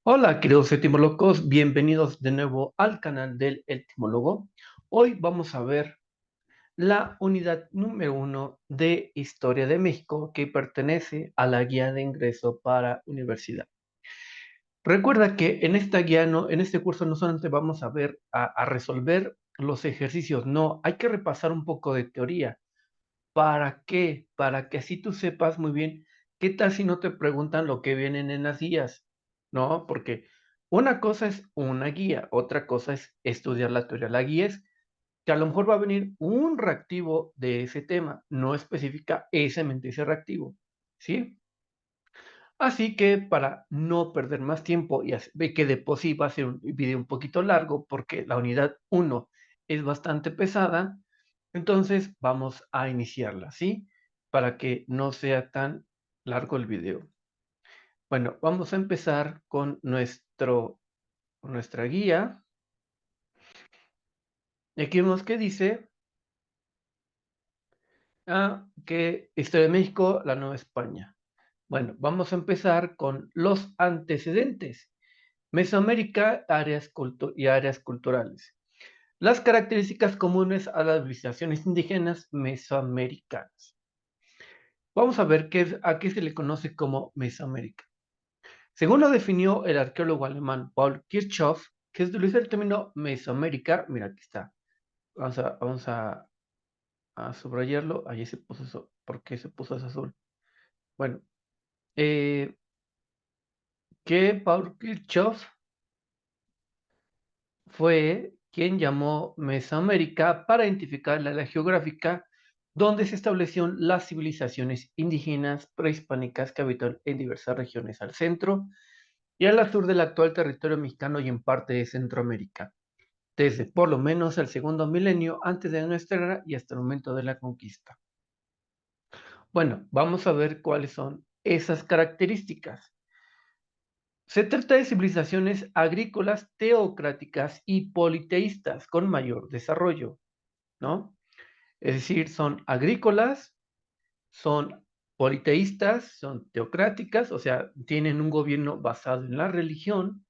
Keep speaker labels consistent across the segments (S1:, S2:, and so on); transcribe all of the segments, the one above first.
S1: Hola, queridos etimólogos, bienvenidos de nuevo al canal del etimólogo. Hoy vamos a ver la unidad número uno de Historia de México que pertenece a la guía de ingreso para universidad. Recuerda que en esta guía, no, en este curso no solamente vamos a ver a resolver los ejercicios, no, hay que repasar un poco de teoría. ¿Para qué? Para que así tú sepas muy bien qué tal si no te preguntan lo que vienen en las guías, ¿no? Porque una cosa es una guía, otra cosa es estudiar la teoría. La guía es que a lo mejor va a venir un reactivo de ese tema, no especifica ese reactivo, ¿sí? Así que para no perder más tiempo y ve que de por sí va a ser un video un poquito largo porque la unidad uno es bastante pesada, entonces vamos a iniciarla, ¿sí? Para que no sea tan largo el video. Bueno, vamos a empezar con nuestra guía. Y aquí vemos que dice que Historia de México, la Nueva España. Bueno, vamos a empezar con los antecedentes. Mesoamérica y áreas culturales. Las características comunes a las civilizaciones indígenas mesoamericanas. Vamos a ver a qué se le conoce como Mesoamérica. Según lo definió el arqueólogo alemán Paul Kirchhoff, que utiliza el término Mesoamérica, mira, aquí está, vamos a subrayarlo, ahí se puso eso, ¿por qué se puso eso azul? Bueno, eh, que Paul Kirchhoff fue quien llamó Mesoamérica para identificar la área geográfica donde se establecieron las civilizaciones indígenas prehispánicas que habitan en diversas regiones al centro y al sur del actual territorio mexicano y en parte de Centroamérica, desde por lo menos el segundo milenio antes de nuestra era y hasta el momento de la conquista. Bueno, vamos a ver cuáles son esas características. Se trata de civilizaciones agrícolas, teocráticas y politeístas con mayor desarrollo, ¿no? Es decir, son agrícolas, son politeístas, son teocráticas, o sea, tienen un gobierno basado en la religión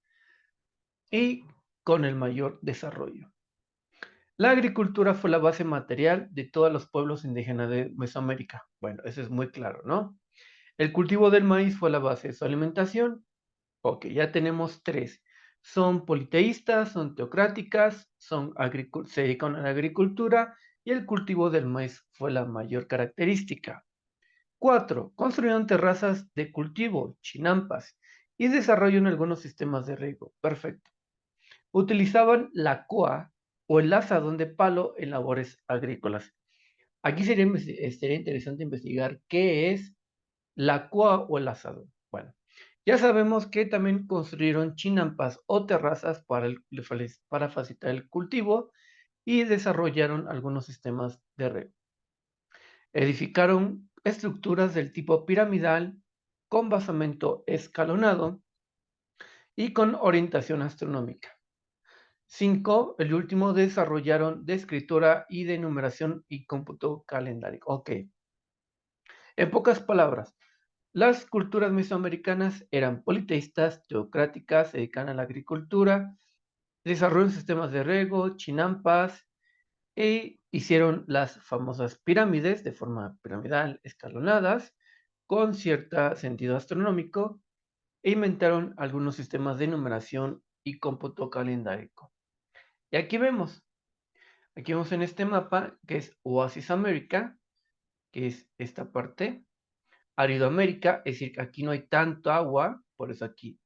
S1: y con el mayor desarrollo. La agricultura fue la base material de todos los pueblos indígenas de Mesoamérica. Bueno, eso es muy claro, ¿no? El cultivo del maíz fue la base de su alimentación. Ok, ya tenemos tres. Son politeístas, son teocráticas, se dedican a la agricultura y el cultivo del maíz fue la mayor característica. Cuatro, construyeron terrazas de cultivo, chinampas, y desarrollaron algunos sistemas de riego. Perfecto. Utilizaban la coa o el azadón de palo en labores agrícolas. Aquí sería interesante investigar qué es la coa o el azadón. Bueno, ya sabemos que también construyeron chinampas o terrazas para facilitar el cultivo y desarrollaron algunos sistemas de riego. Edificaron estructuras del tipo piramidal con basamento escalonado y con orientación astronómica. Cinco, el último, desarrollaron de escritura y de numeración y cómputo calendario. Ok, en pocas palabras, las culturas mesoamericanas eran politeístas, teocráticas, se dedican a la agricultura, desarrollaron sistemas de riego, chinampas, e hicieron las famosas pirámides de forma piramidal, escalonadas, con cierto sentido astronómico, e inventaron algunos sistemas de numeración y cómputo calendárico. Y aquí vemos en este mapa que es Oasis América, que es esta parte, Árido América, es decir, que aquí no hay tanto agua, por eso aquí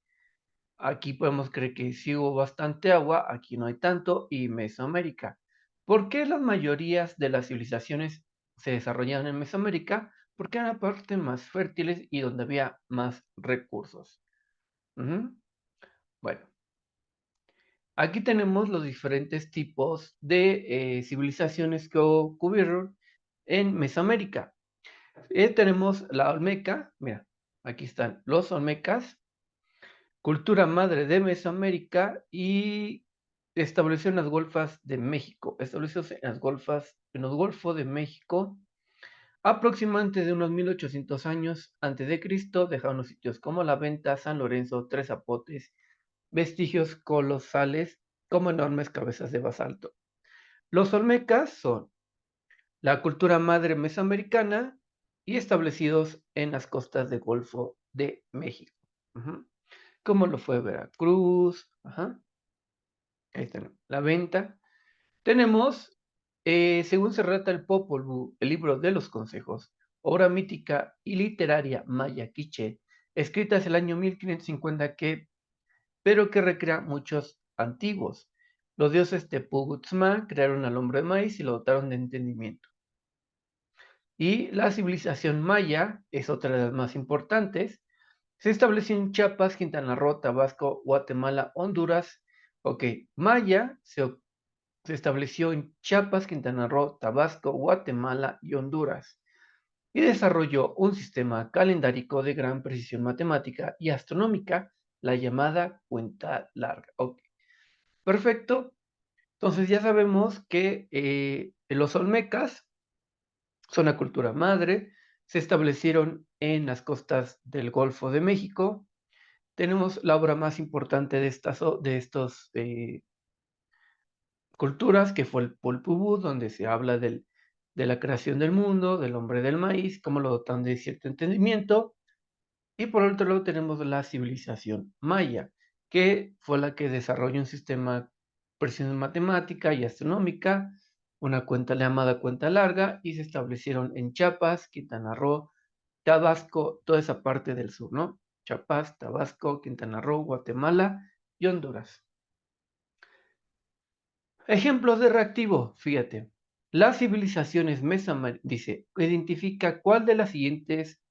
S1: podemos creer que sí hubo bastante agua, aquí no hay tanto, y Mesoamérica. ¿Por qué las mayorías de las civilizaciones se desarrollaron en Mesoamérica? Porque eran parte más fértiles y donde había más recursos. Ujú. Bueno, aquí tenemos los diferentes tipos de civilizaciones que ocurrieron en Mesoamérica. Tenemos la Olmeca, mira, aquí están los Olmecas, cultura madre de Mesoamérica y estableció en las golfas de México. Estableció en las golfas, en los golfos de México, aproximadamente de unos 1800 años antes de Cristo, dejaron los sitios como La Venta, San Lorenzo, Tres Zapotes vestigios colosales como enormes cabezas de basalto. Los olmecas son la cultura madre mesoamericana y establecidos en las costas del Golfo de México, como lo fue Veracruz, ahí está la venta. Tenemos, según se relata el Popol Vuh, el libro de los consejos, obra mítica y literaria maya quiché, escrita hacia el año 1550 pero que recrea muchos antiguos. Los dioses Tepuguzma crearon al hombre de maíz y lo dotaron de entendimiento. Y la civilización maya es otra de las más importantes. Se estableció en Chiapas, Quintana Roo, Tabasco, Guatemala, Honduras. Ok, maya se estableció en Chiapas, Quintana Roo, Tabasco, Guatemala y Honduras, y desarrolló un sistema calendárico de gran precisión matemática y astronómica, la llamada cuenta larga. Ok, perfecto. Entonces ya sabemos que los olmecas son la cultura madre, se establecieron en las costas del Golfo de México. Tenemos la obra más importante de estos culturas, que fue el Popol Vuh, donde se habla de la creación del mundo, del hombre del maíz, cómo lo dotan de cierto entendimiento. Y por otro lado tenemos la civilización maya, que fue la que desarrolló un sistema de precisión matemática y astronómica, una cuenta llamada cuenta larga, y se establecieron en Chiapas, Quintana Roo, Tabasco, toda esa parte del sur, ¿no? Chiapas, Tabasco, Quintana Roo, Guatemala y Honduras. Ejemplos de reactivo, fíjate. Las civilizaciones mesoamericanas, dice, identifica cuál de las siguientes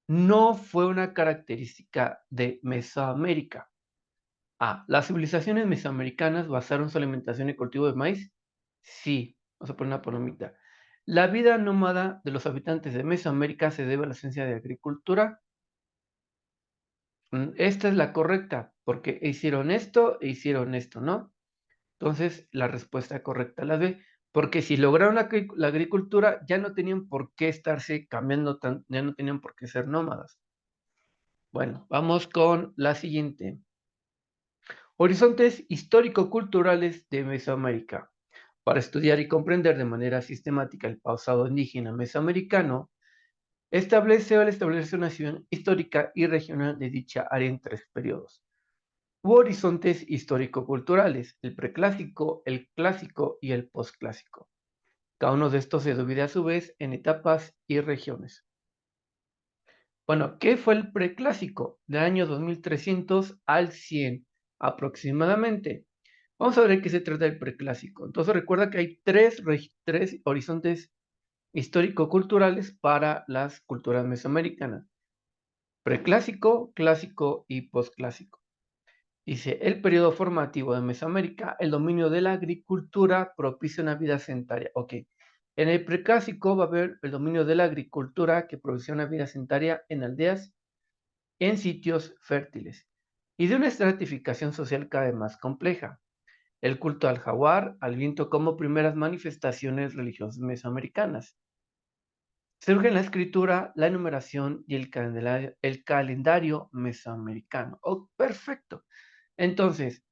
S1: no fue una característica de Mesoamérica. A. ¿Las civilizaciones mesoamericanas basaron su alimentación en cultivo de maíz? Sí. Vamos a poner una palomita. ¿La vida nómada de los habitantes de Mesoamérica se debe a la esencia de agricultura? Esta es la correcta, porque hicieron esto e hicieron esto, ¿no? Entonces, la respuesta correcta la B, porque si lograron la agricultura, ya no tenían por qué estarse cambiando, ya no tenían por qué ser nómadas. Bueno, vamos con la siguiente. Horizontes histórico-culturales de Mesoamérica. Para estudiar y comprender de manera sistemática el pasado indígena mesoamericano, establecerse una visión histórica y regional de dicha área en 3 periodos u horizontes histórico-culturales: el preclásico, el clásico y el posclásico. Cada uno de estos se divide a su vez en etapas y regiones. Bueno, ¿qué fue el preclásico? Del año 2300 al 100 aproximadamente. Vamos a ver de qué se trata el preclásico. Entonces recuerda que hay tres horizontes histórico-culturales para las culturas mesoamericanas: preclásico, clásico y posclásico. Dice, el periodo formativo de Mesoamérica, el dominio de la agricultura propicia una vida sedentaria. Ok, en el preclásico va a haber el dominio de la agricultura que propicia una vida sedentaria en aldeas, en sitios fértiles, y de una estratificación social cada vez más compleja. El culto al jaguar, al viento como primeras manifestaciones religiosas mesoamericanas. Surge en la escritura, la enumeración y el calendario mesoamericano. Oh, perfecto. Entonces,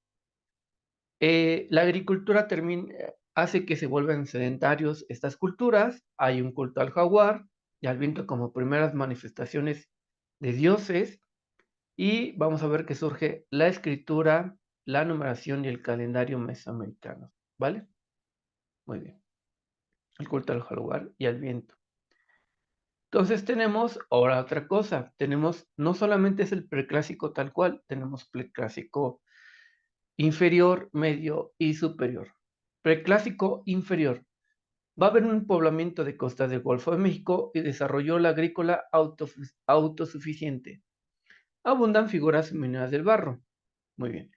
S1: la agricultura hace que se vuelvan sedentarios estas culturas. Hay un culto al jaguar y al viento como primeras manifestaciones de dioses. Y vamos a ver que surge la escritura, la numeración y el calendario mesoamericano. ¿Vale? Muy bien. El culto al jaguar y al viento. Entonces tenemos ahora otra cosa. Tenemos, no solamente es el preclásico tal cual, tenemos preclásico inferior, medio y superior. Preclásico inferior. Va a haber un poblamiento de costas del Golfo de México y desarrolló la agrícola autosuficiente. Abundan figuras femeninas del barro. Muy bien.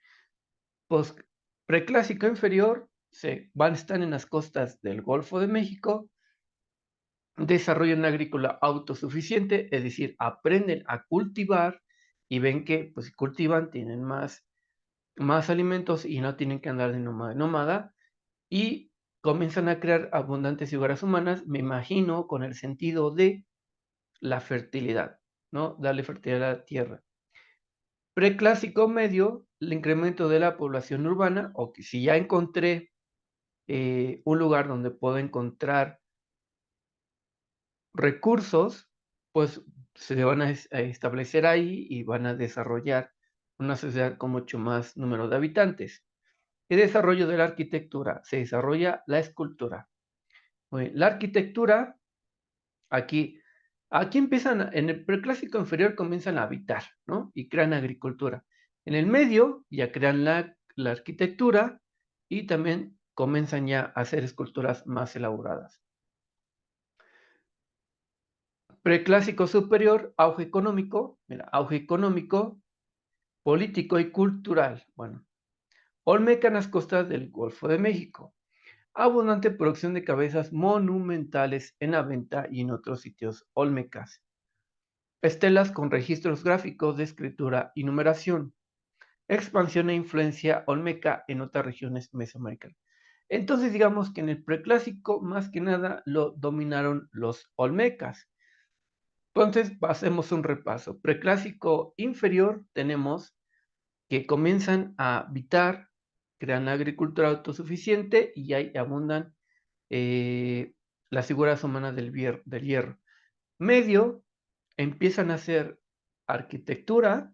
S1: Preclásico inferior están en las costas del Golfo de México, desarrollan una agrícola autosuficiente, es decir, aprenden a cultivar y ven que pues, si cultivan tienen más alimentos y no tienen que andar de nómada en nómada, y comienzan a crear abundantes figuras humanas, me imagino, con el sentido de la fertilidad, ¿no? Darle fertilidad a la tierra. Preclásico medio el incremento de la población urbana, o que si ya encontré un lugar donde puedo encontrar recursos, pues se van a establecer ahí y van a desarrollar una sociedad con mucho más número de habitantes. El desarrollo de la arquitectura, se desarrolla la escultura. Muy bien, la arquitectura, aquí, aquí empiezan, en el preclásico inferior comienzan a habitar, ¿no? Y crean agricultura. En el medio ya crean la arquitectura y también comienzan ya a hacer esculturas más elaboradas. Preclásico superior, auge económico, mira, auge económico, político y cultural. Bueno, Olmeca en las costas del Golfo de México. Abundante producción de cabezas monumentales en la venta y en otros sitios olmecas. Estelas con registros gráficos de escritura y numeración. Expansión e influencia olmeca en otras regiones mesoamericanas. Entonces digamos que en el preclásico más que nada lo dominaron los olmecas. Entonces hacemos un repaso. Preclásico inferior tenemos que comienzan a habitar, crean agricultura autosuficiente y ahí abundan eh, las figuras humanas del hierro. Medio, empiezan a hacer arquitectura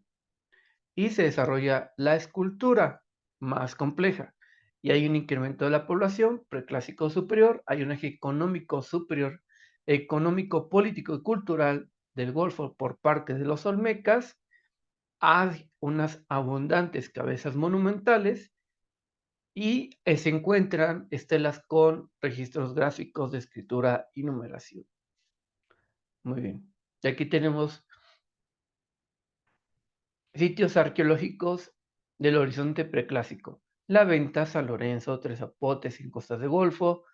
S1: y se desarrolla la escultura más compleja. Y hay un incremento de la población, preclásico superior, hay un eje económico superior, económico, político y cultural del Golfo por parte de los olmecas, hay unas abundantes cabezas monumentales y se encuentran estelas con registros gráficos de escritura y numeración. Muy bien. Y aquí tenemos sitios arqueológicos del horizonte preclásico. La Venta, San Lorenzo, Tres Zapotes en costas de Golfo,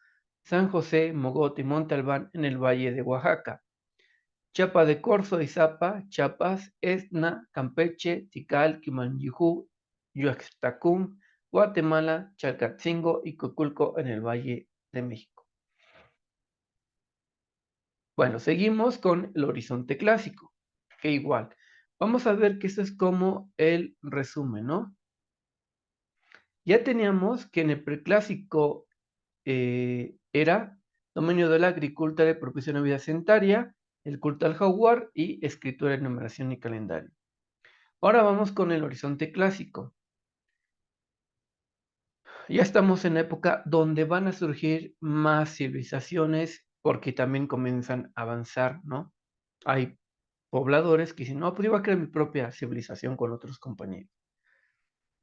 S1: San José, Mogote y Monte Albán en el valle de Oaxaca. Chiapa de Corzo, Izapa, Chiapas, Esna, Campeche, Tikal, Quimanjijú, Yuxtacún, Guatemala, Chalcatzingo y Coculco en el Valle de México. Bueno, seguimos con el horizonte clásico, que igual. Vamos a ver que esto es como el resumen, ¿no? Ya teníamos que en el preclásico era dominio de la agricultura de propicia una vida sedentaria, el culto al jaguar y escritura de numeración y calendario. Ahora vamos con el horizonte clásico. Ya estamos en la época donde van a surgir más civilizaciones porque también comienzan a avanzar, ¿no? Hay pobladores que dicen, no, pues yo voy a crear mi propia civilización con otros compañeros.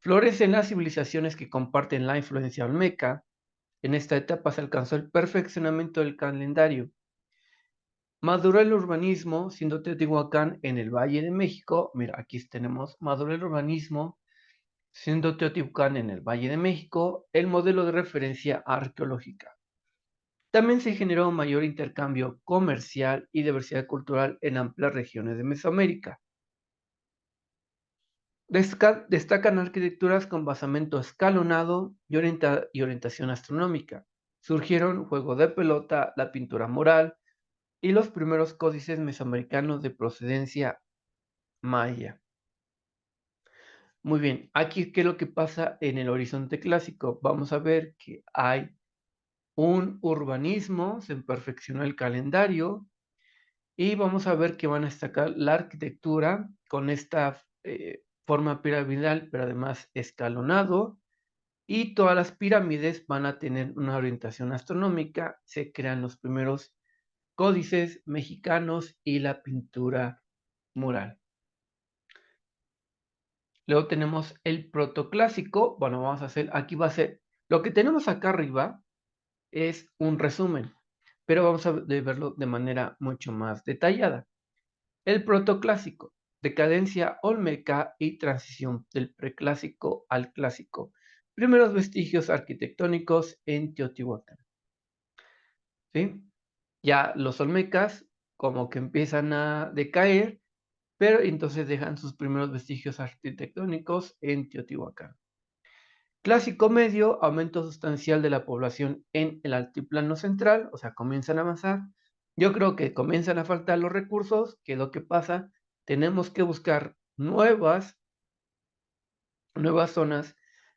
S1: Florecen las civilizaciones que comparten la influencia olmeca. En esta etapa se alcanzó el perfeccionamiento del calendario. Maduró el urbanismo, siendo Teotihuacán en el Valle de México. Mira, aquí tenemos, maduró el urbanismo, siendo Teotihuacán en el Valle de México el modelo de referencia arqueológica. También se generó mayor intercambio comercial y diversidad cultural en amplias regiones de Mesoamérica. Destacan arquitecturas con basamento escalonado y orientación astronómica. Surgieron juego de pelota, la pintura mural y los primeros códices mesoamericanos de procedencia maya. Muy bien, aquí qué es lo que pasa en el horizonte clásico. Vamos a ver que hay un urbanismo, se perfeccionó el calendario y vamos a ver que van a destacar la arquitectura con esta forma piramidal, pero además escalonado. Y todas las pirámides van a tener una orientación astronómica. Se crean los primeros códices mexicanos y la pintura mural. Luego tenemos el protoclásico. Bueno, vamos a hacer, aquí va a ser, lo que tenemos acá arriba es un resumen, pero vamos a verlo de manera mucho más detallada. El protoclásico, decadencia olmeca y transición del preclásico al clásico. Primeros vestigios arquitectónicos en Teotihuacán. ¿Sí? Ya los olmecas como que empiezan a decaer, pero entonces dejan sus primeros vestigios arquitectónicos en Teotihuacán. Clásico medio, aumento sustancial de la población en el altiplano central, o sea, comienzan a avanzar. Yo creo que comienzan a faltar los recursos, que es lo que pasa, tenemos que buscar nuevas nuevas zonas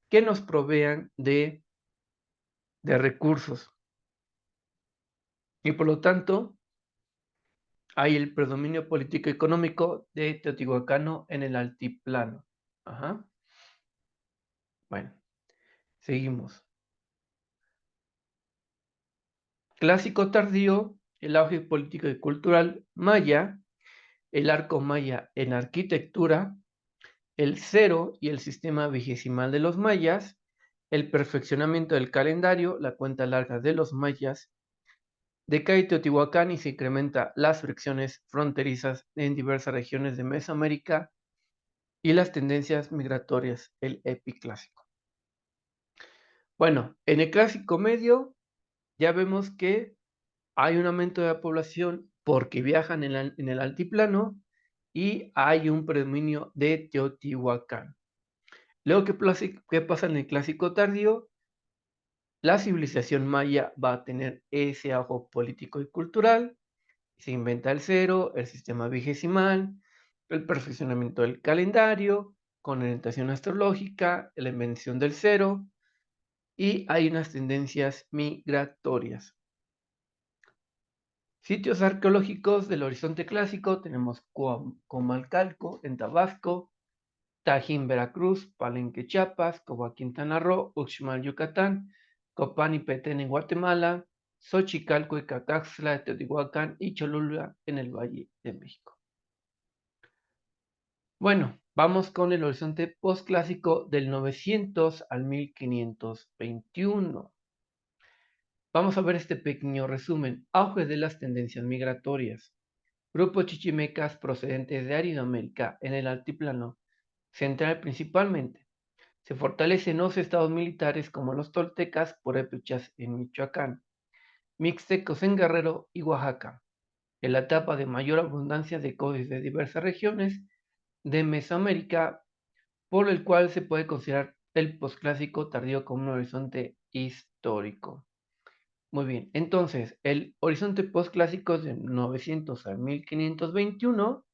S1: que nos provean de recursos. Y por lo tanto, hay el predominio político-económico de Teotihuacano en el altiplano. Ajá. Bueno, seguimos. Clásico tardío, el auge político y cultural maya, el arco maya en arquitectura, el cero y el sistema vigesimal de los mayas, el perfeccionamiento del calendario, la cuenta larga de los mayas, decae Teotihuacán y se incrementa las fricciones fronterizas en diversas regiones de Mesoamérica y las tendencias migratorias, el epiclásico. Bueno, en el clásico medio ya vemos que hay un aumento de la población porque viajan en el altiplano y hay un predominio de Teotihuacán. Luego, ¿qué pasa en el clásico tardío? La civilización maya va a tener ese auge político y cultural. Se inventa el cero, el sistema vigesimal, el perfeccionamiento del calendario, con orientación astrológica, la invención del cero, y hay unas tendencias migratorias. Sitios arqueológicos del horizonte clásico tenemos Comalcalco en Tabasco, Tajín, Veracruz, Palenque, Chiapas, Cobá, Quintana Roo, Uxmal, Yucatán, Copán y Petén en Guatemala, Xochicalco y Cacaxtla, Teotihuacán y Cholula en el Valle de México. Bueno, vamos con el horizonte postclásico del 900 al 1521. Vamos a ver este pequeño resumen. Auge de las tendencias migratorias. Grupos chichimecas procedentes de Aridoamérica en el altiplano central principalmente. Se fortalecen los estados militares como los toltecas, purépechas en Michoacán, mixtecos en Guerrero y Oaxaca. En la etapa de mayor abundancia de códices de diversas regiones de Mesoamérica, por el cual se puede considerar el posclásico tardío como un horizonte histórico. Muy bien, entonces el horizonte postclásico es de 900 a 1521.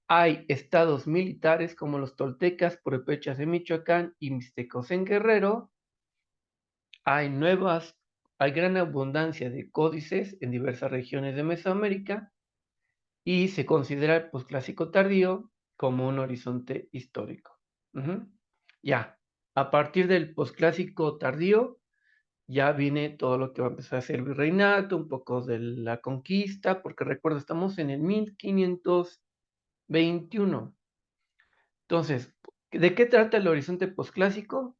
S1: Hay estados militares como los toltecas, purépechas en Michoacán y mixtecos en Guerrero. Hay gran abundancia de códices en diversas regiones de Mesoamérica y se considera el posclásico tardío como un horizonte histórico. Ya, a partir del posclásico tardío, ya viene todo lo que va a empezar a ser virreinato, un poco de la conquista, porque recuerda, estamos en el 1521. Entonces, ¿de qué trata el horizonte posclásico?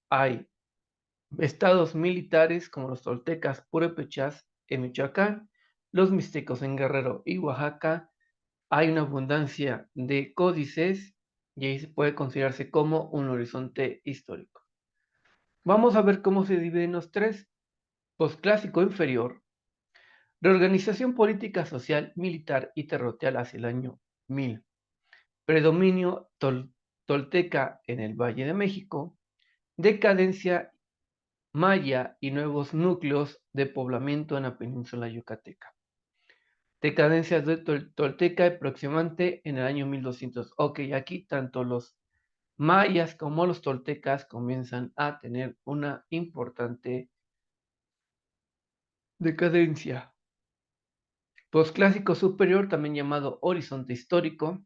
S1: Hay estados militares como los toltecas, purépechas en Michoacán, los mixtecos en Guerrero y Oaxaca. Hay una abundancia de códices y ahí se puede considerarse como un horizonte histórico. Vamos a ver cómo se dividen los tres. Posclásico inferior, reorganización política, social, militar y territorial hacia el año 1000. Predominio tolteca en el Valle de México. Decadencia maya y nuevos núcleos de poblamiento en la península yucateca. Decadencia de tolteca aproximadamente en el año 1200. Ok, aquí tanto los mayas como los toltecas comienzan a tener una importante decadencia. Posclásico superior, también llamado horizonte histórico.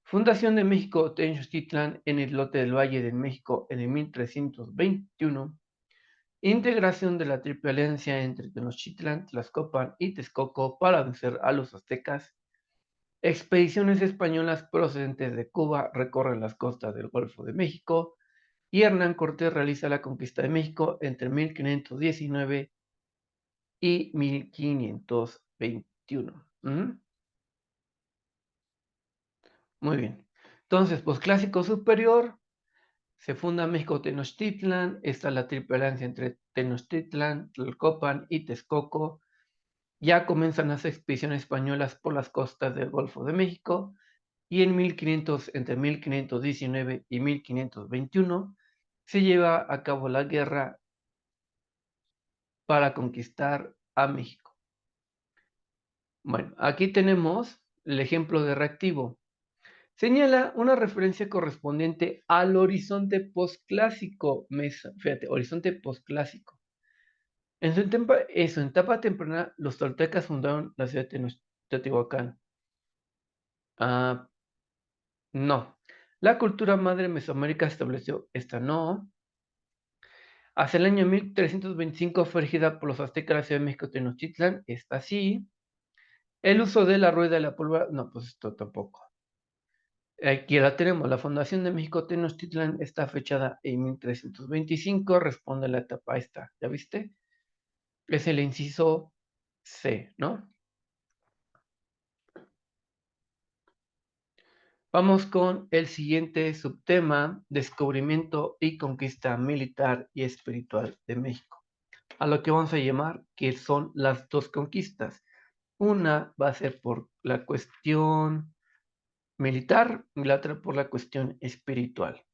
S1: Fundación de México Tenochtitlan en el lote del Valle de México en el 1321. Integración de la Triple Alianza entre Tenochtitlan, Tlaxcopan y Texcoco para vencer a los aztecas. Expediciones españolas procedentes de Cuba recorren las costas del Golfo de México y Hernán Cortés realiza la conquista de México entre 1519 y 1521. Muy bien. Entonces, posclásico superior, se funda México Tenochtitlan, está la triple alianza entre Tenochtitlan, Tlalcopan y Texcoco. Ya comienzan las expediciones españolas por las costas del Golfo de México y entre 1519 y 1521 se lleva a cabo la guerra para conquistar a México. Bueno, aquí tenemos el ejemplo de reactivo. Señala una referencia correspondiente al horizonte posclásico. Fíjate, horizonte posclásico. En su etapa temprana, los toltecas fundaron la ciudad de Teotihuacán. Ah, no. La cultura madre mesoamérica estableció esta no. Hacia el año 1325 fue erigida por los aztecas la ciudad de México Tenochtitlan. Esta sí. El uso de la rueda y la pólvora. No, pues esto tampoco. Aquí la tenemos. La fundación de México Tenochtitlan está fechada en 1325. Responde a la etapa esta. ¿Ya viste? Es el inciso C, ¿no? Vamos con el siguiente subtema, descubrimiento y conquista militar y espiritual de México. A lo que vamos a llamar que son las dos conquistas. Una va a ser por la cuestión militar y la otra por la cuestión espiritual,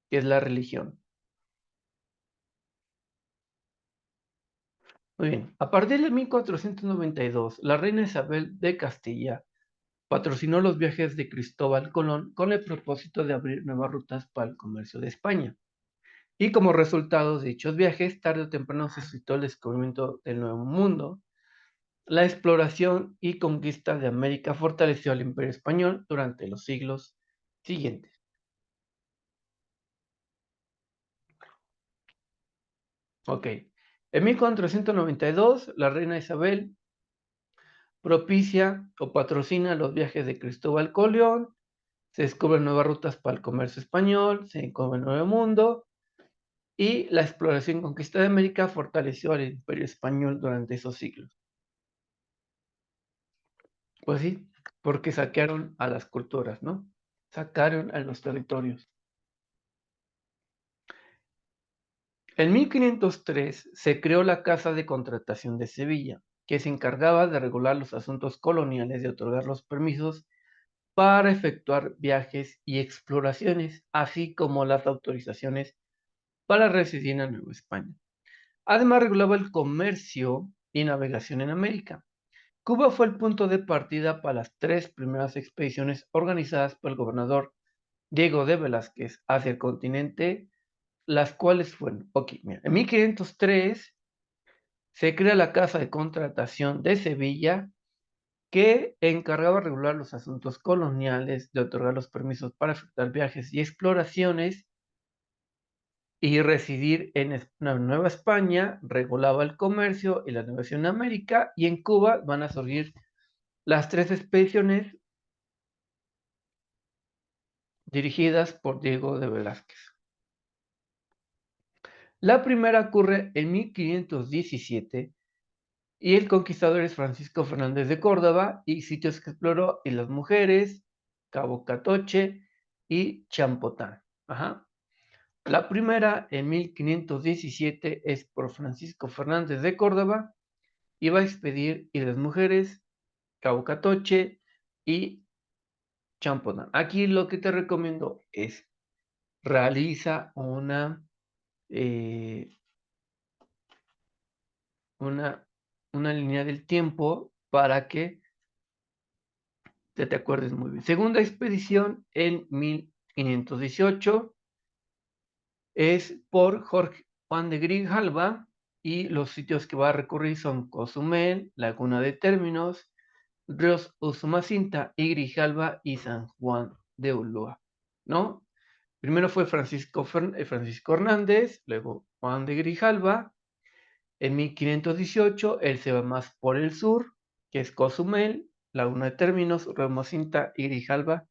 S1: que es la religión. Muy bien, a partir de 1492, la reina Isabel de Castilla patrocinó los viajes de Cristóbal Colón con el propósito de abrir nuevas rutas para el comercio de España. Y como resultado de dichos viajes, tarde o temprano se suscitó el descubrimiento del Nuevo Mundo. La exploración y conquista de América fortaleció al Imperio Español durante los siglos siguientes. Ok. En 1492, la reina Isabel propicia o patrocina los viajes de Cristóbal Colón, se descubren nuevas rutas para el comercio español, se descubre el Nuevo Mundo, y la exploración y conquista de América fortaleció al Imperio Español durante esos siglos. Pues sí, porque saquearon a las culturas, ¿no? Sacaron a los territorios. En 1503 se creó la Casa de Contratación de Sevilla, que se encargaba de regular los asuntos coloniales y otorgar los permisos para efectuar viajes y exploraciones, así como las autorizaciones para residir en Nueva España. Además, regulaba el comercio y navegación en América. Cuba fue el punto de partida para las tres primeras expediciones organizadas por el gobernador Diego de Velázquez hacia el continente, las cuales fueron, ok, mira, en 1503 se crea la Casa de Contratación de Sevilla, que encargaba de regular los asuntos coloniales, de otorgar los permisos para efectuar viajes y exploraciones y residir en Nueva España, regulaba el comercio y la navegación en América, y en Cuba van a surgir las tres expediciones dirigidas por Diego de Velázquez. La primera ocurre en 1517 y el conquistador es Francisco Fernández de Córdoba y sitios que exploró y las mujeres, Cabo Catoche y Champotán. Ajá. La primera en 1517 es por Francisco Fernández de Córdoba y va a expedir y las mujeres, Cabo Catoche y Champotán. Aquí lo que te recomiendo es realiza eh, una, una línea del tiempo para que te acuerdes muy bien. Segunda expedición en 1518 es por Jorge Juan de Grijalva y los sitios que va a recorrer son Cozumel, Laguna de Términos, Ríos Usumacinta y Grijalva y San Juan de Ulúa, ¿no? Primero fue Francisco Hernández, luego Juan de Grijalva. En 1518 él se va más por el sur, que es Cozumel, Laguna de Términos, Riomacinta y Grijalva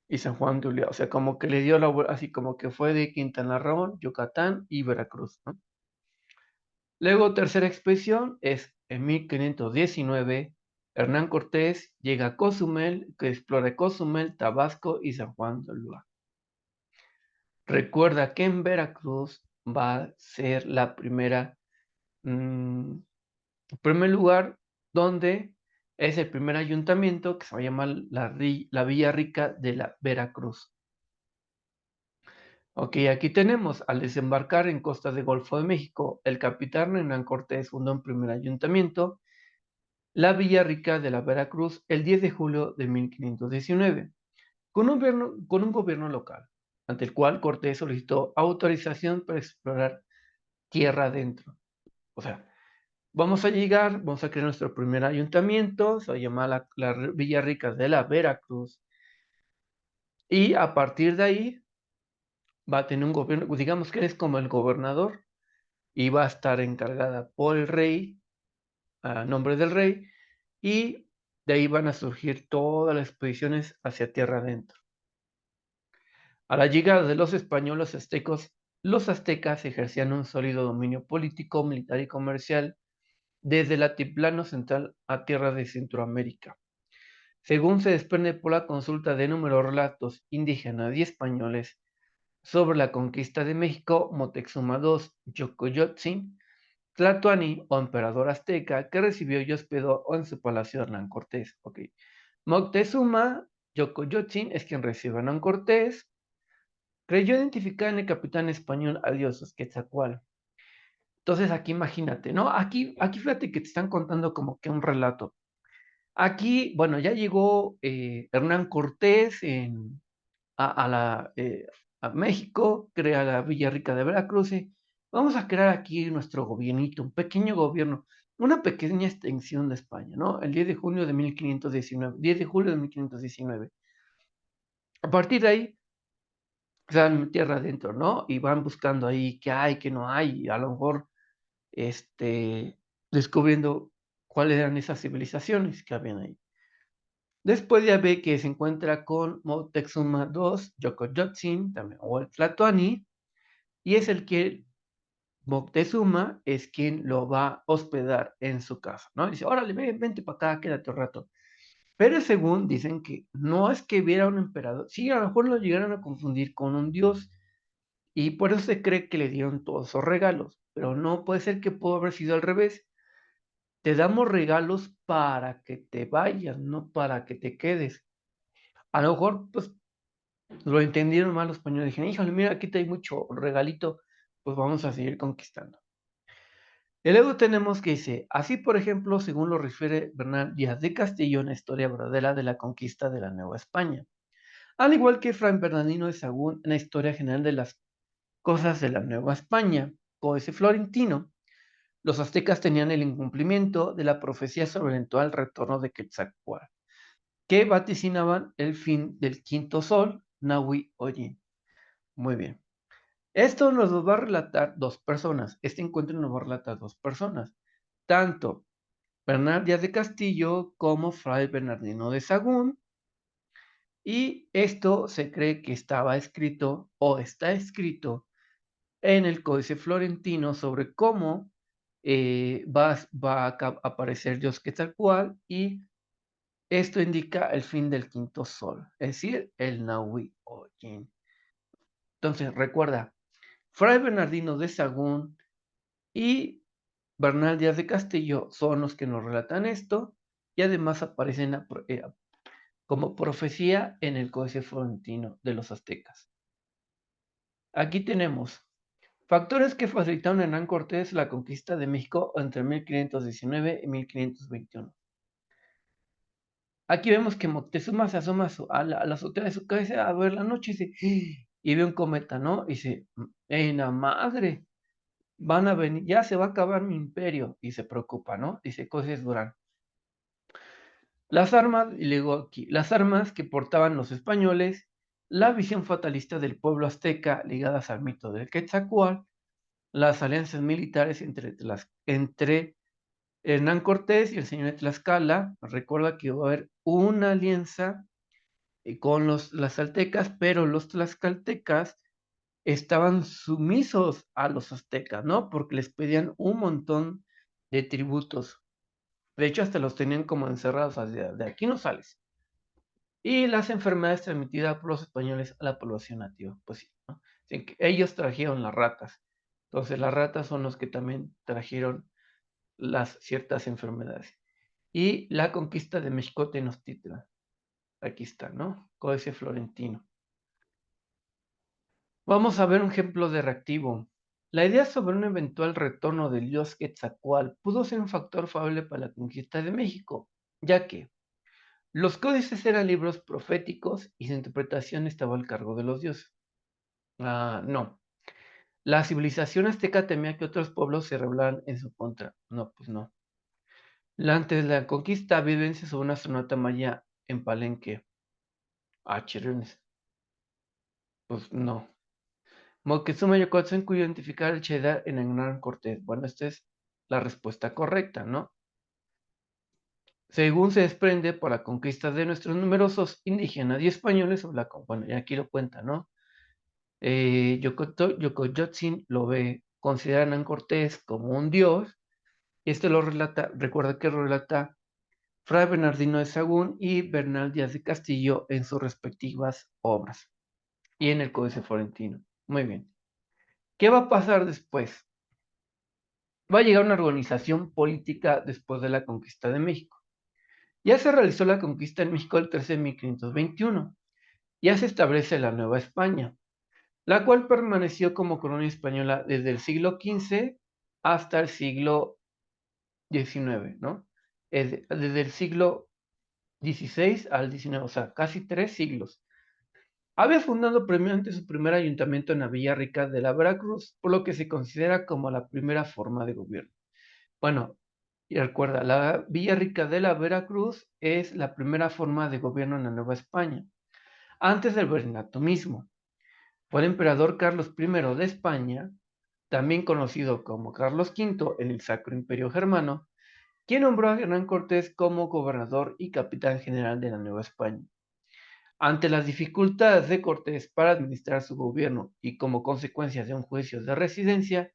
S1: y San Juan de Ulúa. O sea, como que le dio así como que fue de Quintana Roo, Yucatán y Veracruz, ¿no? Luego, tercera expedición es en 1519. Hernán Cortés llega a Cozumel, que explora Cozumel, Tabasco y San Juan de Ulúa. Recuerda que en Veracruz va a ser la primera, primer lugar donde es el primer ayuntamiento que se va a llamar la Villa Rica de la Veracruz. Ok, aquí tenemos, al desembarcar en costas del Golfo de México, el capitán Hernán Cortés fundó un primer ayuntamiento, la Villa Rica de la Veracruz, el 10 de julio de 1519. con un gobierno local, ante el cual Cortés solicitó autorización para explorar tierra adentro. O sea, vamos a llegar, vamos a crear nuestro primer ayuntamiento, se va a llamar la Villa Rica de la Veracruz, y a partir de ahí va a tener un gobierno, digamos que es como el gobernador, y va a estar encargada por el rey, a nombre del rey, y de ahí van a surgir todas las expediciones hacia tierra adentro. A la llegada de los españoles aztecos, los aztecas ejercían un sólido dominio político, militar y comercial desde el altiplano central a tierra de Centroamérica. Según se desprende por la consulta de numerosos relatos indígenas y españoles sobre la conquista de México, Moctezuma II Xocoyotzin, Tlatoani o emperador azteca que recibió y hospedó en su palacio Hernán Cortés. Okay. Moctezuma Xocoyotzin es quien recibe a Hernán Cortés. Creyó identificar en el capitán español a dios Quetzalcóatl. Entonces aquí imagínate, ¿no? Aquí fíjate que te están contando como que un relato. Aquí, bueno, ya llegó Hernán Cortés a a México, crea la Villa Rica de Veracruz. Vamos a crear aquí nuestro gobiernito, un pequeño gobierno, una pequeña extensión de España, ¿no? El 10 de junio de 1519, 10 de julio de 1519. A partir de ahí, se dan tierra adentro, ¿no? Y van buscando ahí qué hay, qué no hay, y a lo mejor, descubriendo cuáles eran esas civilizaciones que habían ahí. Después ya ve que se encuentra con Moctezuma II, Xocoyotzin, también, o el Tlatoani, y es el que Moctezuma es quien lo va a hospedar en su casa, ¿no? Dice, órale, vente para acá, quédate un rato. Pero según dicen que no es que hubiera un emperador, sí, a lo mejor lo llegaron a confundir con un dios, y por eso se cree que le dieron todos esos regalos, pero no puede ser que pudo haber sido al revés. Te damos regalos para que te vayas, no para que te quedes. A lo mejor, pues, lo entendieron mal los españoles. Dijeron, híjole, mira, aquí te hay mucho regalito, pues vamos a seguir conquistando. Y luego tenemos que dice, así por ejemplo, según lo refiere Bernal Díaz de Castillo en la historia verdadera de la conquista de la Nueva España, al igual que Fray Bernardino de Sahagún en la historia general de las cosas de la Nueva España, Códice Florentino, los aztecas tenían el incumplimiento de la profecía sobre el eventual retorno de Quetzalcóatl, que vaticinaban el fin del quinto sol, Nahui Oyin. Muy bien. Esto nos lo va a relatar dos personas. Este encuentro nos va a relatar dos personas. Tanto Bernal Díaz de Castillo como Fray Bernardino de Sahagún. Y esto se cree que estaba escrito o está escrito en el Códice Florentino sobre cómo va a aparecer Dios Quetzalcóatl, y esto indica el fin del quinto sol, es decir, el Nahui Oyin. Entonces, recuerda, Fray Bernardino de Sahagún y Bernal Díaz de Castillo son los que nos relatan esto, y además aparecen como profecía en el Códice Florentino de los aztecas. Aquí tenemos factores que facilitaron a Hernán Cortés la conquista de México entre 1519 y 1521. Aquí vemos que Moctezuma se asoma a la azotea de su casa a ver la noche y dice, y ve un cometa, ¿no? Y dice, ¡en la madre! Van a venir, ya se va a acabar mi imperio. Y se preocupa, ¿no? Dice, cosas duran. Las armas, y luego aquí, las armas que portaban los españoles, la visión fatalista del pueblo azteca ligadas al mito del Quetzalcóatl, las alianzas militares entre Hernán Cortés y el señor de Tlaxcala. Recuerda que va a haber una alianza con las aztecas, pero los tlaxcaltecas estaban sumisos a los aztecas, ¿no? Porque les pedían un montón de tributos. De hecho, hasta los tenían como encerrados, o sea, de aquí no sales. Y las enfermedades transmitidas por los españoles a la población nativa, pues sí, ¿no? Así que ellos trajeron las ratas. Entonces, las ratas son los que también trajeron las ciertas enfermedades. Y la conquista de México Tenochtitlan. Aquí está, ¿no? Códice Florentino. Vamos a ver un ejemplo de reactivo. La idea sobre un eventual retorno del dios Quetzalcóatl pudo ser un factor favorable para la conquista de México, ya que Los códices eran libros proféticos y su interpretación estaba al cargo de los dioses. No. La civilización azteca temía que otros pueblos se rebelaran en su contra. No, pues no. Antes de la conquista, vivencia sobre un astronauta maya en Palenque. Chirriones. Pues no. Moctezuma Yocotzin identificar el Cheddar en Hernán Cortés. Bueno, esta es la respuesta correcta, ¿no? Según se desprende por la conquista de nuestros numerosos indígenas y españoles, bueno, y aquí lo cuenta, ¿no? Yocoyotzin lo ve, considera a Hernán Cortés como un dios, y esto lo relata, recuerda que lo relata Fray Bernardino de Sahagún y Bernal Díaz de Castillo en sus respectivas obras, y en el Códice Florentino. Muy bien. ¿Qué va a pasar después? Va a llegar una organización política después de la conquista de México. Ya se realizó la conquista en México el 13 de 1521. Ya se establece la Nueva España, la cual permaneció como colonia española desde el siglo XV hasta el siglo XIX, ¿no? Desde el siglo XVI al XIX, o sea, casi 3 siglos. Había fundado previamente su primer ayuntamiento en la Villa Rica de la Veracruz, por lo que se considera como la primera forma de gobierno. Bueno, y recuerda, la Villa Rica de la Veracruz es la primera forma de gobierno en la Nueva España, antes del virreinato mismo. Fue el emperador Carlos I de España, también conocido como Carlos V en el Sacro Imperio Germano, quien nombró a Hernán Cortés como gobernador y capitán general de la Nueva España. Ante las dificultades de Cortés para administrar su gobierno y como consecuencia de un juicio de residencia,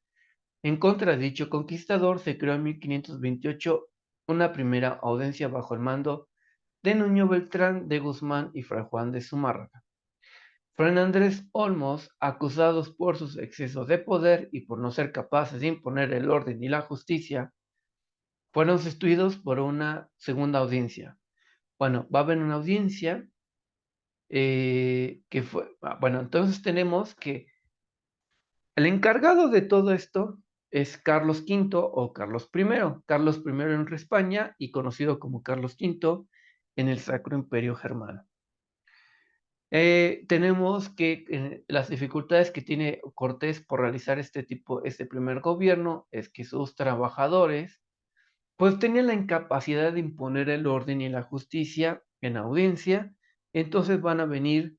S1: en contra de dicho conquistador, se creó en 1528 una primera audiencia bajo el mando de Nuño Beltrán de Guzmán y Fray Juan de Zumárraga. Fray Andrés Olmos, acusados por sus excesos de poder y por no ser capaces de imponer el orden y la justicia, fueron sustituidos por una segunda audiencia. Bueno, va a haber una audiencia que fue, bueno, entonces tenemos que el encargado de todo esto es Carlos V o Carlos I. Carlos I en España y conocido como Carlos V en el Sacro Imperio Germano. Tenemos que las dificultades que tiene Cortés por realizar este primer gobierno es que sus trabajadores pues tenían la incapacidad de imponer el orden y la justicia en audiencia. Entonces van a venir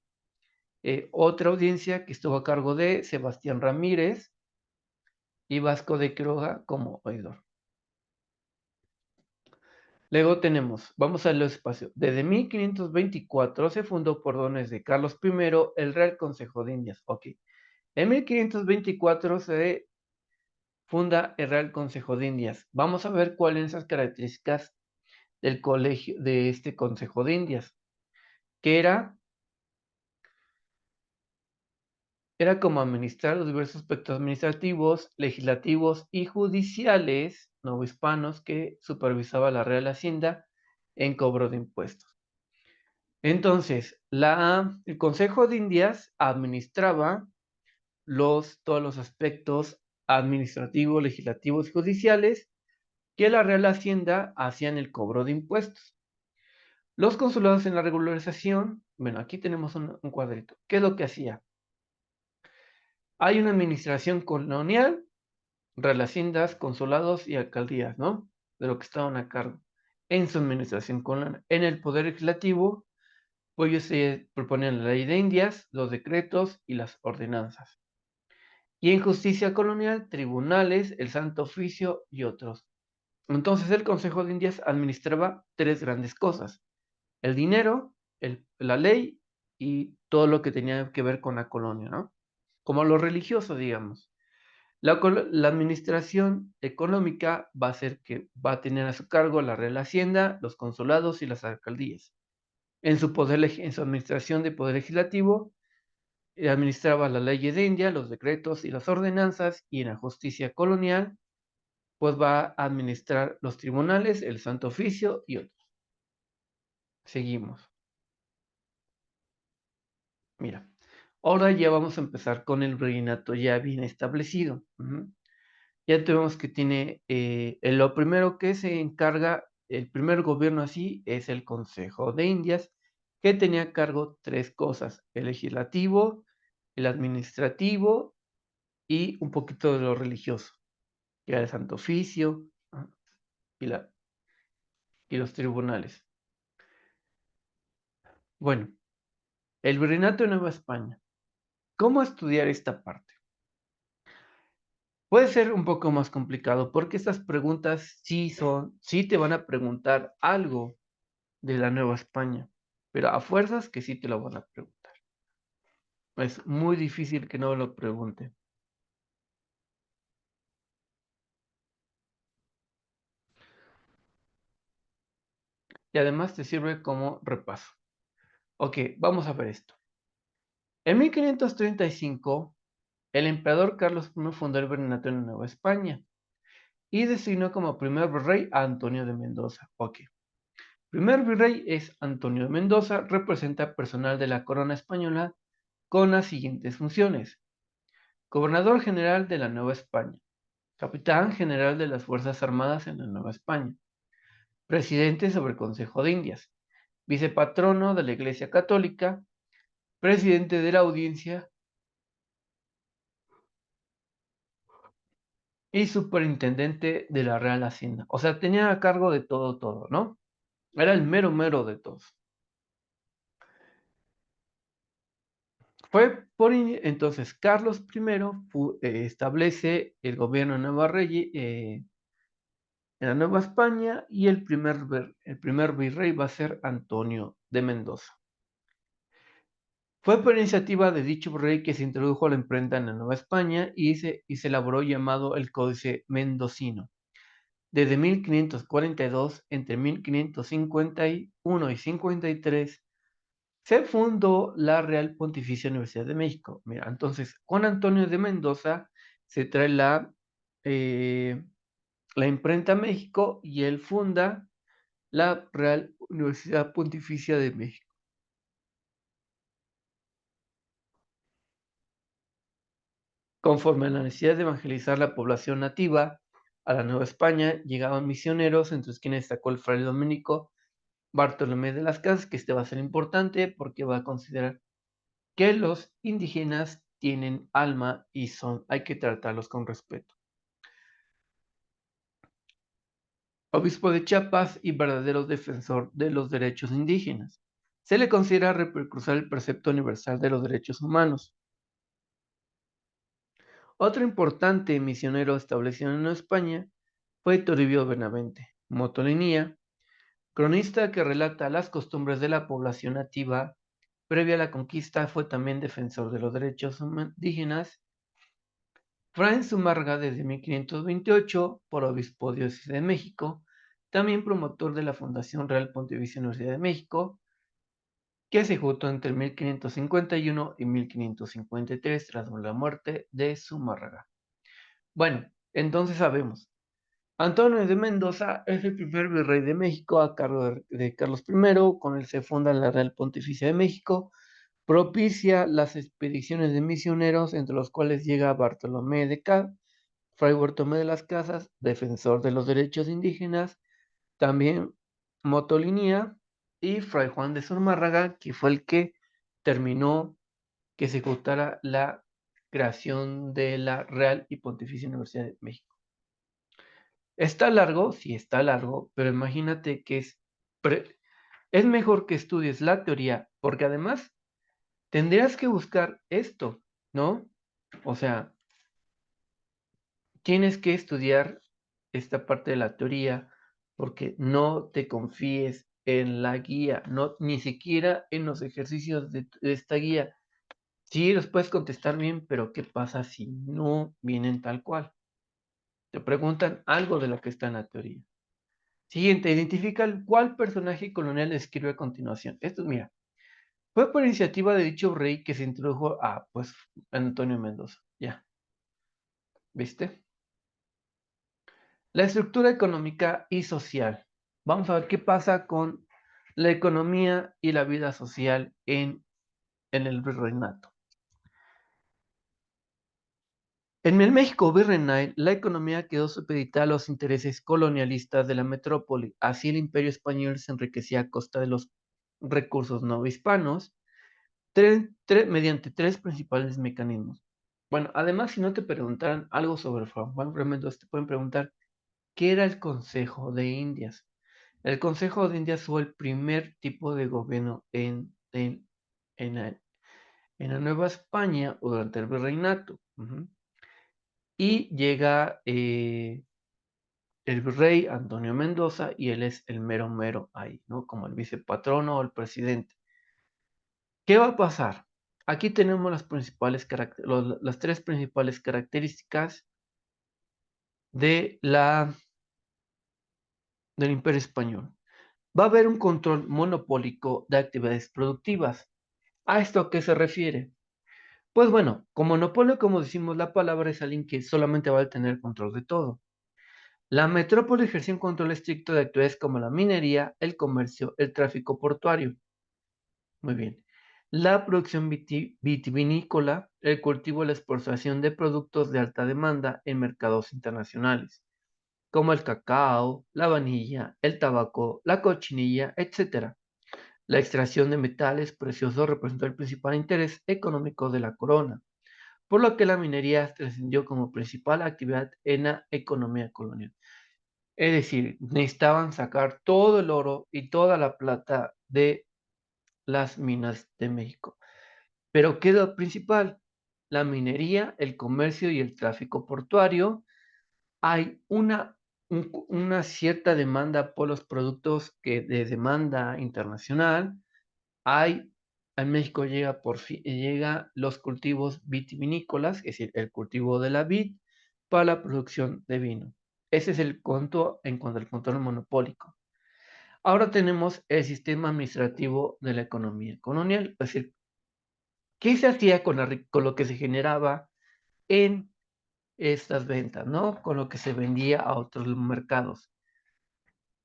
S1: otra audiencia que estuvo a cargo de Sebastián Ramírez y Vasco de Quiroga como oidor. Luego tenemos, vamos al espacio. Desde 1524 se fundó por dones de Carlos I el Real Consejo de Indias. Ok. En 1524 se funda el Real Consejo de Indias. Vamos a ver cuáles son las características del colegio de este Consejo de Indias, que era como administrar los diversos aspectos administrativos, legislativos y judiciales novohispanos que supervisaba la Real Hacienda en cobro de impuestos. Entonces, el Consejo de Indias administraba todos los aspectos administrativos, legislativos y judiciales que la Real Hacienda hacía en el cobro de impuestos. Los consulados en la regularización, bueno, aquí tenemos un cuadrito. ¿Qué es lo que hacía? Hay una administración colonial, Real Haciendas, consulados y alcaldías, ¿no? De lo que estaban a cargo en su administración colonial. En el Poder Legislativo, pues ellos se proponían la ley de Indias, los decretos y las ordenanzas. Y en justicia colonial, tribunales, el Santo Oficio y otros. Entonces el Consejo de Indias administraba tres grandes cosas: el dinero, la ley y todo lo que tenía que ver con la colonia, ¿no? Como lo religioso, digamos. La administración económica va a ser que va a tener a su cargo la Real Hacienda, los consulados y las alcaldías. En su administración de poder legislativo, administraba la ley de India, los decretos y las ordenanzas, y en la justicia colonial, pues va a administrar los tribunales, el Santo Oficio y otros. Seguimos. Mira, ahora ya vamos a empezar con el virreinato ya bien establecido. Ya tenemos que tiene, lo primero que se encarga el primer gobierno así es el Consejo de Indias, que tenía a cargo 3 cosas: el legislativo, el administrativo y un poquito de lo religioso, que era el Santo Oficio, y la y los tribunales. Bueno, el Virreinato de Nueva España. ¿Cómo estudiar esta parte? Puede ser un poco más complicado, porque estas preguntas sí te van a preguntar algo de la Nueva España, pero a fuerzas que sí te lo van a preguntar. Es muy difícil que no lo pregunten. Y además te sirve como repaso. Ok, vamos a ver esto. En 1535, el emperador Carlos I fundó el Virreinato en Nueva España y designó como primer virrey a Antonio de Mendoza. Ok, primer virrey es Antonio de Mendoza, representa personal de la corona española con las siguientes funciones: gobernador general de la Nueva España, capitán general de las Fuerzas Armadas en la Nueva España, presidente sobre el Consejo de Indias, vicepatrono de la Iglesia Católica, presidente de la Audiencia y superintendente de la Real Hacienda. O sea, tenía a cargo de todo, ¿no? Era el mero mero de todos. Fue por entonces Carlos I establece el gobierno de en la Nueva España, y el primer virrey va a ser Antonio de Mendoza. Fue por iniciativa de dicho virrey que se introdujo la imprenta en la Nueva España y se elaboró llamado el Códice Mendocino. Desde 1542, entre 1551 y 53, se fundó la Real Pontificia Universidad de México. Mira, entonces, con Antonio de Mendoza se trae eh, la imprenta a México y él funda la Real Universidad Pontificia de México. Conforme a la necesidad de evangelizar la población nativa a la Nueva España, llegaban misioneros, entre los quienes destacó el fraile dominico Bartolomé de las Casas, que este va a ser importante porque va a considerar que los indígenas tienen alma y hay que tratarlos con respeto. Obispo de Chiapas y verdadero defensor de los derechos indígenas. Se le considera repercursar el precepto universal de los derechos humanos. Otro importante misionero establecido en Nueva España fue Toribio Benavente Motolinía, cronista que relata las costumbres de la población nativa previa a la conquista. Fue también defensor de los derechos indígenas. Fray Zumárraga desde 1528, por obispo diócesis de México, también promotor de la Fundación Real Pontificia Universidad de México, que se ejecutó entre 1551 y 1553 tras la muerte de Zumárraga. Bueno, entonces sabemos, Antonio de Mendoza es el primer virrey de México a cargo de Carlos I. Con él se funda la Real Pontificia de México, propicia las expediciones de misioneros, entre los cuales llega Bartolomé de Fray Bartolomé de las Casas, defensor de los derechos indígenas, también Motolinía y Fray Juan de Zumárraga, que fue el que terminó que se ejecutara la creación de la Real y Pontificia Universidad de México. Está largo, sí está largo, pero imagínate que es mejor que estudies la teoría, porque además tendrías que buscar esto, ¿no? O sea, tienes que estudiar esta parte de la teoría, porque no te confíes en la guía, no, ni siquiera en los ejercicios de esta guía. Sí, los puedes contestar bien, pero ¿qué pasa si no vienen tal cual? Te preguntan algo de lo que está en la teoría. Siguiente, identifica cuál personaje colonial escribe a continuación. Esto, mira, fue por iniciativa de dicho rey que se introdujo a, pues, Antonio Mendoza. Ya, ¿viste? La estructura económica y social. Vamos a ver qué pasa con la economía y la vida social en el virreinato. En el México virreinal, la economía quedó supeditada a los intereses colonialistas de la metrópoli. Así el imperio español se enriquecía a costa de los recursos novohispanos mediante tres principales mecanismos. Bueno, además, si no te preguntaran algo sobre Juan Fernández, te pueden preguntar, ¿qué era el Consejo de Indias? El Consejo de Indias fue el primer tipo de gobierno en la Nueva España o durante el virreinato. Y llega el virrey Antonio Mendoza y él es el mero mero ahí, ¿no? Como el vicepatrono o el presidente. ¿Qué va a pasar? Aquí tenemos las tres principales características de del Imperio Español. Va a haber un control monopólico de actividades productivas. ¿A esto a qué se refiere? Pues bueno, como monopolio, como decimos la palabra, es alguien que solamente va a tener control de todo. La metrópoli ejerció un control estricto de actividades como la minería, el comercio, el tráfico portuario. Muy bien. La producción vitivinícola, el cultivo y la exportación de productos de alta demanda en mercados internacionales, como el cacao, la vanilla, el tabaco, la cochinilla, etc. La extracción de metales preciosos representó el principal interés económico de la corona, por lo que la minería trascendió como principal actividad en la economía colonial. Es decir, necesitaban sacar todo el oro y toda la plata de las minas de México. Pero ¿qué es lo principal? La minería, el comercio y el tráfico portuario. Hay una cierta demanda por los productos que de demanda internacional. Hay, en México llega por fin, llega los cultivos vitivinícolas, es decir, el cultivo de la vid para la producción de vino. Ese es el conto en cuanto al control monopólico. Ahora tenemos el sistema administrativo de la economía colonial, es decir, ¿qué se hacía con lo que se generaba en estas ventas, ¿no? Con lo que se vendía a otros mercados.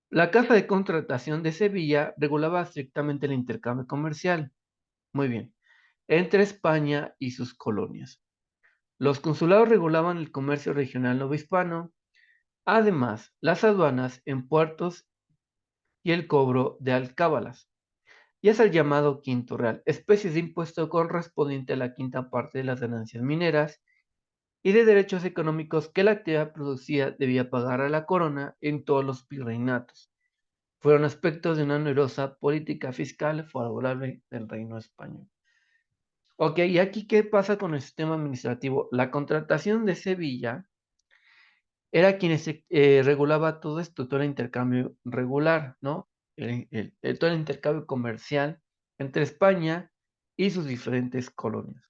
S1: La Casa de Contratación de Sevilla regulaba estrictamente el intercambio comercial. Muy bien. Entre España y sus colonias. Los consulados regulaban el comercio regional novohispano, además las aduanas en puertos y el cobro de alcábalas. Y es el llamado quinto real, especie de impuesto correspondiente a la quinta parte de las ganancias mineras y de derechos económicos que la actividad producida debía pagar a la corona en todos los virreinatos. Fueron aspectos de una numerosa política fiscal favorable del reino español. Ok, ¿y aquí qué pasa con el sistema administrativo? La contratación de Sevilla era quien regulaba todo esto, todo el intercambio regular, ¿no? Todo el intercambio comercial entre España y sus diferentes colonias.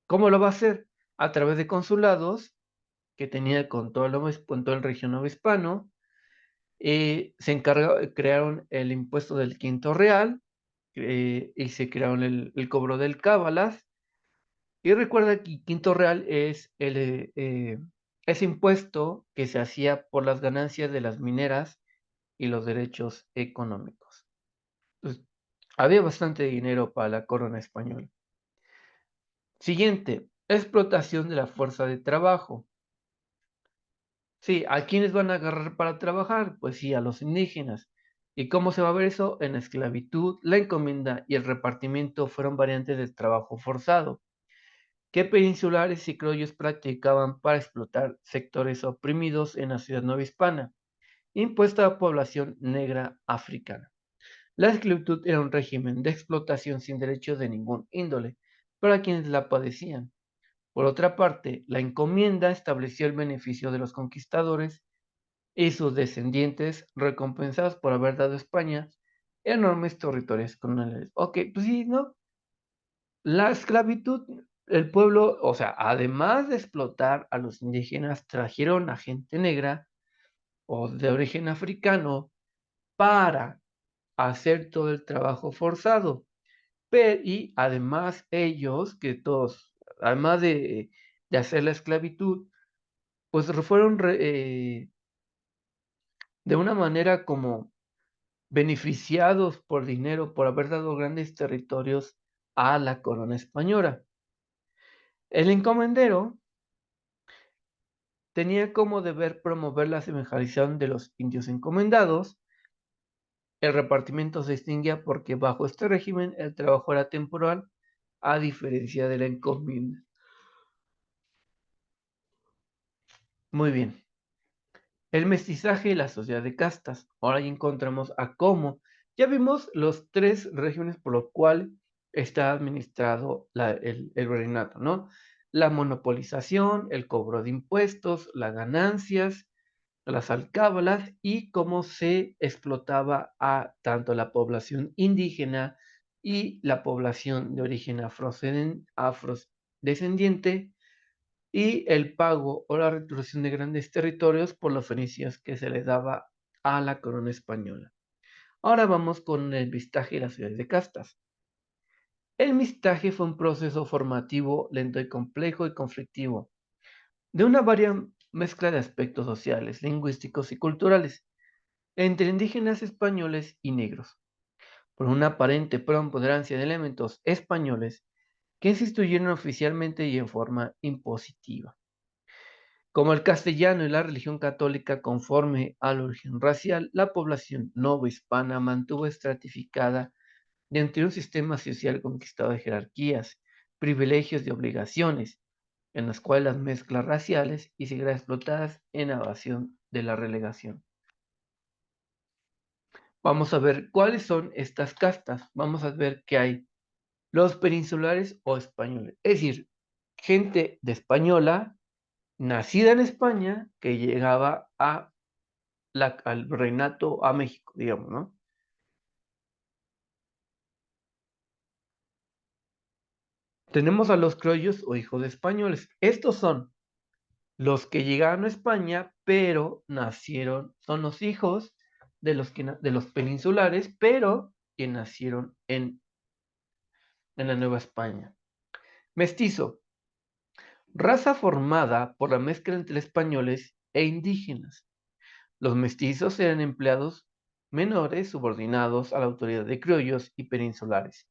S1: ¿Cómo lo va a hacer? A través de consulados que tenía con todo el región hispano, crearon el impuesto del quinto real y se crearon el cobro del cábalas. Y recuerda que quinto real es ese impuesto que se hacía por las ganancias de las mineras y los derechos económicos. Entonces, había bastante dinero para la corona española. Siguiente, explotación de la fuerza de trabajo. Sí, ¿a quiénes van a agarrar para trabajar? Pues sí, a los indígenas. ¿Y cómo se va a ver eso? En la esclavitud, la encomienda y el repartimiento fueron variantes del trabajo forzado, que peninsulares y criollos practicaban para explotar sectores oprimidos en la ciudad nueva hispana, impuesta a población negra africana. La esclavitud era un régimen de explotación sin derechos de ningún índole para quienes la padecían. Por otra parte, la encomienda estableció el beneficio de los conquistadores y sus descendientes, recompensados por haber dado a España enormes territorios coloniales. Ok, pues sí, ¿no? La esclavitud, el pueblo, o sea, además de explotar a los indígenas, trajeron a gente negra o de origen africano para hacer todo el trabajo forzado. Y además ellos, que todos, además de hacer la esclavitud, pues fueron de una manera como beneficiados por dinero por haber dado grandes territorios a la corona española. El encomendero tenía como deber promover la semejanza de los indios encomendados. El repartimiento se distinguía porque bajo este régimen el trabajo era temporal, a diferencia de la encomienda. Muy bien. El mestizaje y la sociedad de castas. Ahora ya encontramos a cómo. Ya vimos los tres regímenes por los cuales está administrado el virreinato, ¿no? La monopolización, el cobro de impuestos, las ganancias, las alcábalas y cómo se explotaba a tanto la población indígena y la población de origen afrodescendiente y el pago o la retribución de grandes territorios por los fenicios que se les daba a la corona española. Ahora vamos con el mistaje y las ciudades de castas. El mistaje fue un proceso formativo lento y complejo y conflictivo, de una varia mezcla de aspectos sociales, lingüísticos y culturales, entre indígenas españoles y negros, por una aparente preponderancia de elementos españoles que se instituyeron oficialmente y en forma impositiva. Como el castellano y la religión católica conforme al origen racial, la población novohispana mantuvo estratificada dentro de un sistema social conquistado de jerarquías, privilegios y obligaciones, en las cuales las mezclas raciales y seguirán explotadas en evasión de la relegación. Vamos a ver cuáles son estas castas. Vamos a ver que hay los peninsulares o españoles, es decir, gente de española, nacida en España, que llegaba al reinato a México, digamos, ¿no? Tenemos a los criollos o hijos de españoles. Estos son los que llegaron a España, pero nacieron, son los hijos de los peninsulares, pero que nacieron en la Nueva España. Mestizo, raza formada por la mezcla entre españoles e indígenas. Los mestizos eran empleados menores subordinados a la autoridad de criollos y peninsulares.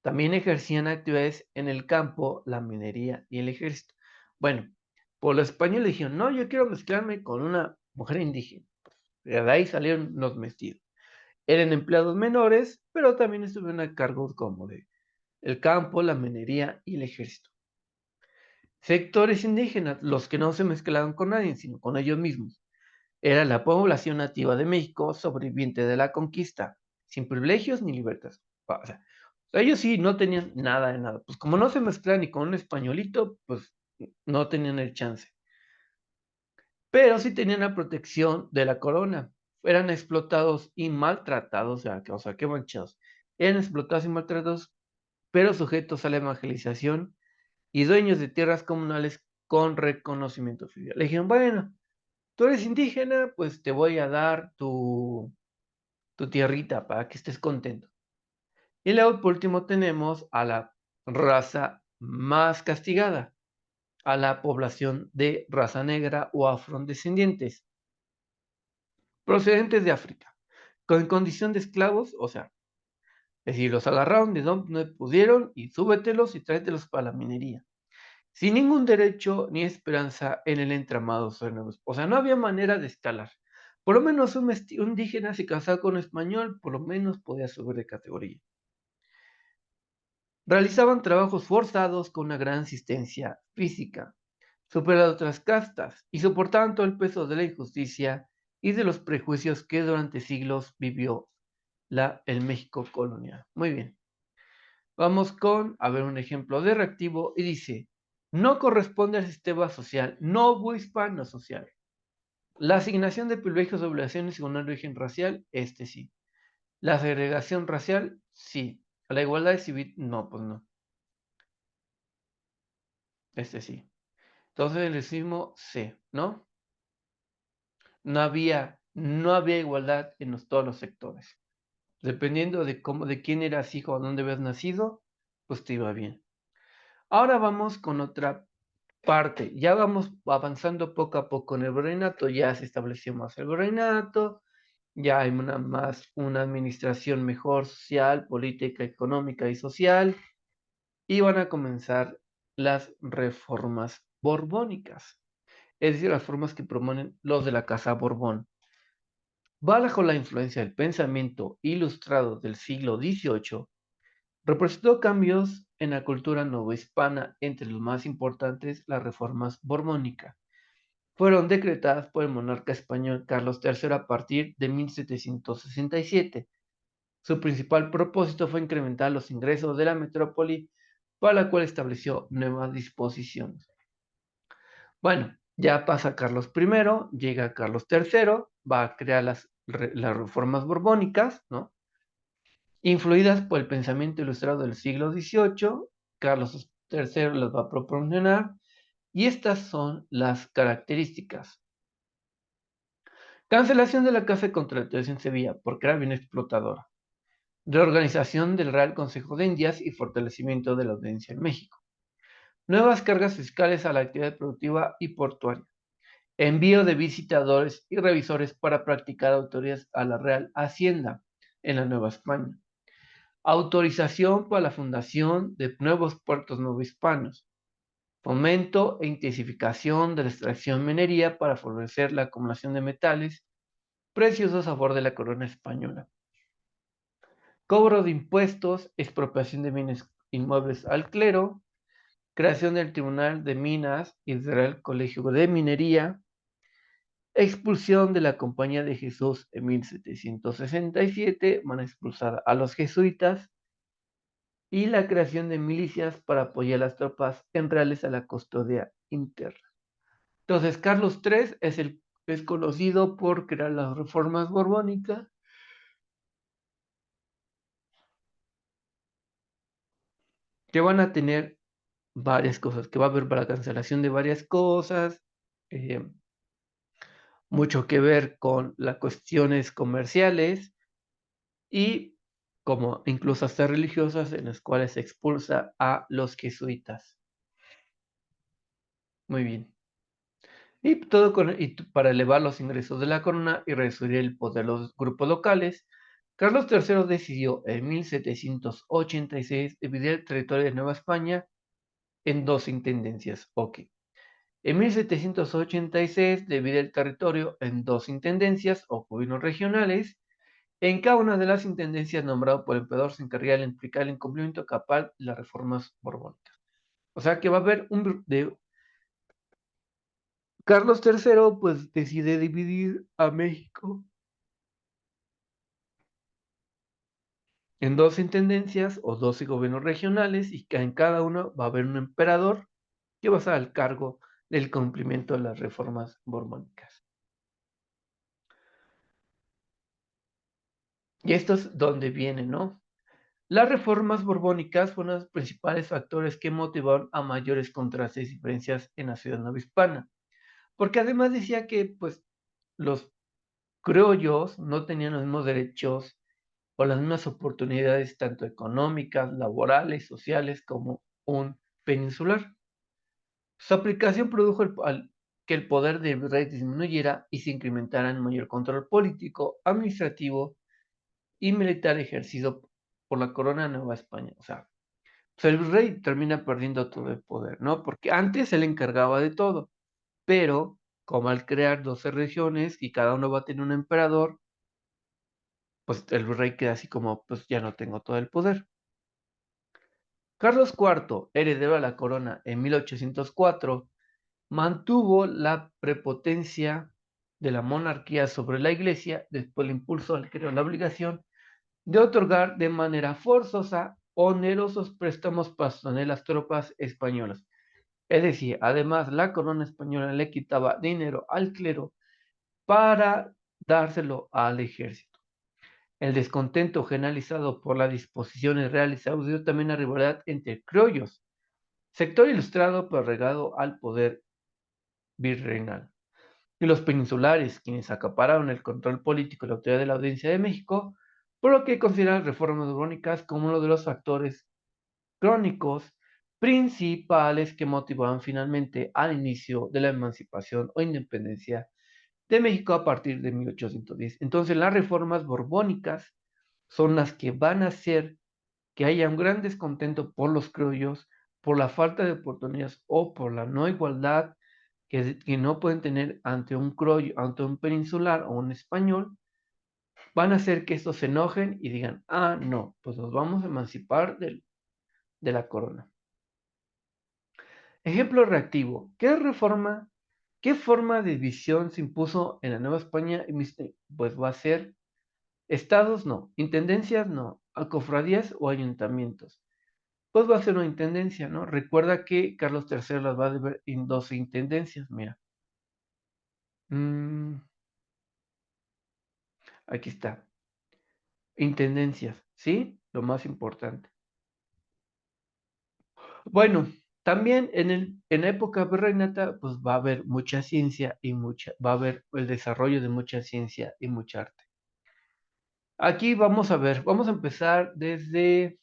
S1: También ejercían actividades en el campo, la minería y el ejército. Bueno, por los españoles dijeron, no, yo quiero mezclarme con una mujer indígena. De ahí salieron los mestizos. Eran empleados menores, pero también estuvieron a cargo como de el campo, la minería y el ejército. Sectores indígenas, los que no se mezclaban con nadie, sino con ellos mismos. Era la población nativa de México, sobreviviente de la conquista, sin privilegios ni libertades. O sea, ellos sí no tenían nada de nada. Pues como no se mezclaban ni con un españolito, pues no tenían el chance. Pero sí tenían la protección de la corona. Eran explotados y maltratados, o sea, qué manchados. Eran explotados y maltratados, pero sujetos a la evangelización y dueños de tierras comunales con reconocimiento oficial. Le dijeron, bueno, tú eres indígena, pues te voy a dar tu tierrita para que estés contento. Y luego, por último, tenemos a la raza más castigada, a la población de raza negra o afrodescendientes, procedentes de África, con condición de esclavos, o sea, es decir, los agarraron de donde pudieron y súbetelos y tráetelos para la minería, sin ningún derecho ni esperanza en el entramado social. O sea, no había manera de escalar. Por lo menos un indígena se casaba con un español, por lo menos podía subir de categoría. Realizaban trabajos forzados con una gran asistencia física, superaban otras castas y soportaban todo el peso de la injusticia y de los prejuicios que durante siglos vivió el México colonial. Muy bien. Vamos a ver un ejemplo de reactivo y dice, no corresponde al sistema social, no hispano social. La asignación de privilegios o obligaciones según el origen racial, este sí. La segregación racial, sí. La igualdad civil, no, pues no. Este sí. Entonces el racismo, sí, ¿no? No había igualdad en todos los sectores. Dependiendo de quién eras hijo o dónde habías nacido, pues te iba bien. Ahora vamos con otra parte. Ya vamos avanzando poco a poco en el virreinato. Ya se estableció más el virreinato. Ya hay una administración mejor social, política, económica y social. Y van a comenzar las reformas borbónicas. es decir, las formas que proponen los de la Casa Borbón. Bajo la influencia del pensamiento ilustrado del siglo XVIII, representó cambios en la cultura novohispana, entre los más importantes las reformas borbónicas. Fueron decretadas por el monarca español Carlos III a partir de 1767. Su principal propósito fue incrementar los ingresos de la metrópoli, para la cual estableció nuevas disposiciones. Bueno, ya pasa Carlos I, llega Carlos III, va a crear las reformas borbónicas, ¿no? Influidas por el pensamiento ilustrado del siglo XVIII, Carlos III las va a proporcionar, y estas son las características. Cancelación de la Casa de Contratación en Sevilla, porque era bien explotadora. Reorganización del Real Consejo de Indias y fortalecimiento de la audiencia en México. Nuevas cargas fiscales a la actividad productiva y portuaria. Envío de visitadores y revisores para practicar auditorías a la Real Hacienda en la Nueva España. Autorización para la fundación de nuevos puertos novohispanos. Fomento e intensificación de la extracción minería para favorecer la acumulación de metales preciosos a favor de la corona española. Cobro de impuestos, expropiación de bienes inmuebles al clero, creación del Tribunal de Minas y del Real Colegio de Minería, expulsión de la Compañía de Jesús en 1767, van a expulsar a los jesuitas, y la creación de milicias para apoyar a las tropas en reales a la custodia interna. Entonces, Carlos III es conocido por crear las reformas borbónicas, que van a tener varias cosas, que va a haber para cancelación de varias cosas, eh, mucho que ver con las cuestiones comerciales y como incluso hasta religiosas, en las cuales se expulsa a los jesuitas. Muy bien. Y todo para elevar los ingresos de la corona y reducir el poder de los grupos locales, Carlos III decidió en 1786 dividir el territorio de Nueva España en dos intendencias. Ok. En 1786 divide el territorio en dos intendencias o gobiernos regionales. En cada una de las intendencias nombrado por el emperador se encargaría de implicar el incumplimiento capaz de las reformas borbónicas. O sea que va a haber Carlos III pues decide dividir a México en dos intendencias o 12 gobiernos regionales, y que en cada uno va a haber un emperador que va a estar al cargo del cumplimiento de las reformas borbónicas. Y esto es donde viene, ¿no? Las reformas borbónicas fueron los principales factores que motivaron a mayores contrastes y diferencias en la ciudad novohispana, porque además decía que pues los criollos no tenían los mismos derechos o las mismas oportunidades tanto económicas, laborales, sociales como un peninsular. Su aplicación produjo que el poder del rey disminuyera y se incrementara el mayor control político, administrativo y militar ejercido por la corona de Nueva España. O sea, pues el rey termina perdiendo todo el poder, ¿no? Porque antes él encargaba de todo, pero como al crear 12 regiones y cada uno va a tener un emperador, pues el rey queda así como, pues ya no tengo todo el poder. Carlos IV, heredero a la corona en 1804, mantuvo la prepotencia de la monarquía sobre la iglesia. Después le impulsó al crear la obligación de otorgar de manera forzosa onerosos préstamos para sostener las tropas españolas. Es decir, además la corona española le quitaba dinero al clero para dárselo al ejército. El descontento generalizado por las disposiciones reales dio también a rivalidad entre criollos, sector ilustrado pero regado al poder virreinal, y los peninsulares, quienes acapararon el control político y la autoridad de la Audiencia de México, por lo que consideran reformas borbónicas como uno de los factores crónicos principales que motivaron finalmente al inicio de la emancipación o independencia de México a partir de 1810. Entonces, las reformas borbónicas son las que van a hacer que haya un gran descontento por los criollos, por la falta de oportunidades o por la no igualdad que no pueden tener ante un criollo, ante un peninsular o un español, van a hacer que estos se enojen y digan, ah, no, pues nos vamos a emancipar de la corona. Ejemplo reactivo. ¿Qué forma de división se impuso en la Nueva España? Pues va a ser estados, no, intendencias, no, a cofradías o ayuntamientos. Pues va a ser una intendencia, ¿no? Recuerda que Carlos III las va a ver en 12 intendencias, mira. Aquí está. Intendencias, ¿sí? Lo más importante. Bueno, también en la época virreinata, pues va a haber mucha ciencia y va a haber el desarrollo de mucha ciencia y mucha arte. Aquí vamos a ver, vamos a empezar desde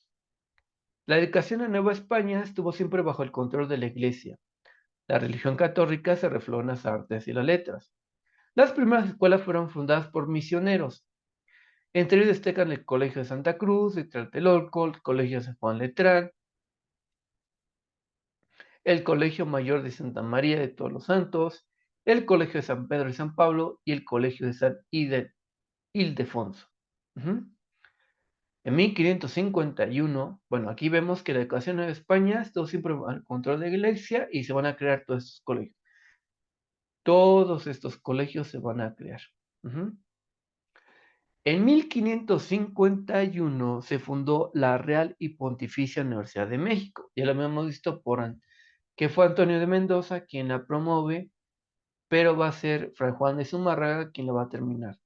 S1: la educación en Nueva España estuvo siempre bajo el control de la Iglesia. La religión católica se reflejó en las artes y las letras. Las primeras escuelas fueron fundadas por misioneros. Entre ellos destacan el Colegio de Santa Cruz, de Tlatelolco, el Colegio de San Juan Letrán, el Colegio Mayor de Santa María de Todos los Santos, el Colegio de San Pedro y San Pablo y el Colegio de San Ildefonso. En 1551, bueno, aquí vemos que la educación en España estuvo siempre al control de la Iglesia y se van a crear todos estos colegios. Todos estos colegios se van a crear. En 1551 se fundó la Real y Pontificia Universidad de México. Ya lo habíamos visto que fue Antonio de Mendoza quien la promueve, pero va a ser Fray Juan de Zumárraga quien la va a terminar,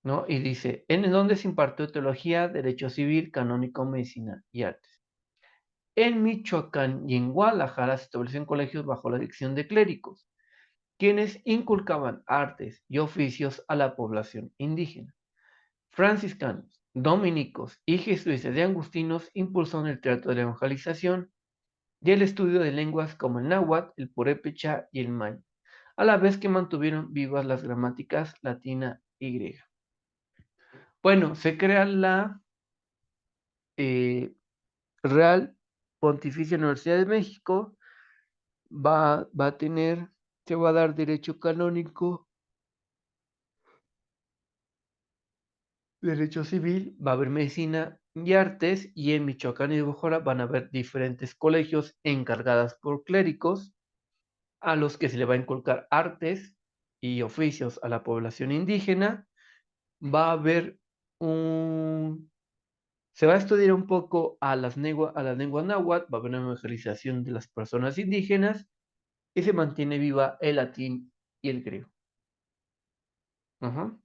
S1: ¿no? Y dice, en donde se impartió teología, derecho civil, canónico, medicina y artes. En Michoacán y en Guadalajara se establecieron colegios bajo la dirección de clérigos, quienes inculcaban artes y oficios a la población indígena. Franciscanos, dominicos y jesuitas de agustinos impulsaron el teatro de la evangelización y el estudio de lenguas como el náhuatl, el purépecha y el maya, a la vez que mantuvieron vivas las gramáticas latina y griega. Bueno, se crea la eh, Real Pontificia Universidad de México, va a tener, se va a dar derecho canónico, derecho civil, va a haber medicina y artes, y en Michoacán y Oaxaca van a haber diferentes colegios encargadas por clérigos a los que se le va a inculcar artes y oficios a la población indígena. Va a haber se va a estudiar un poco a las lenguas náhuatl, va a haber una evangelización de las personas indígenas y se mantiene viva el latín y el griego. Ajá.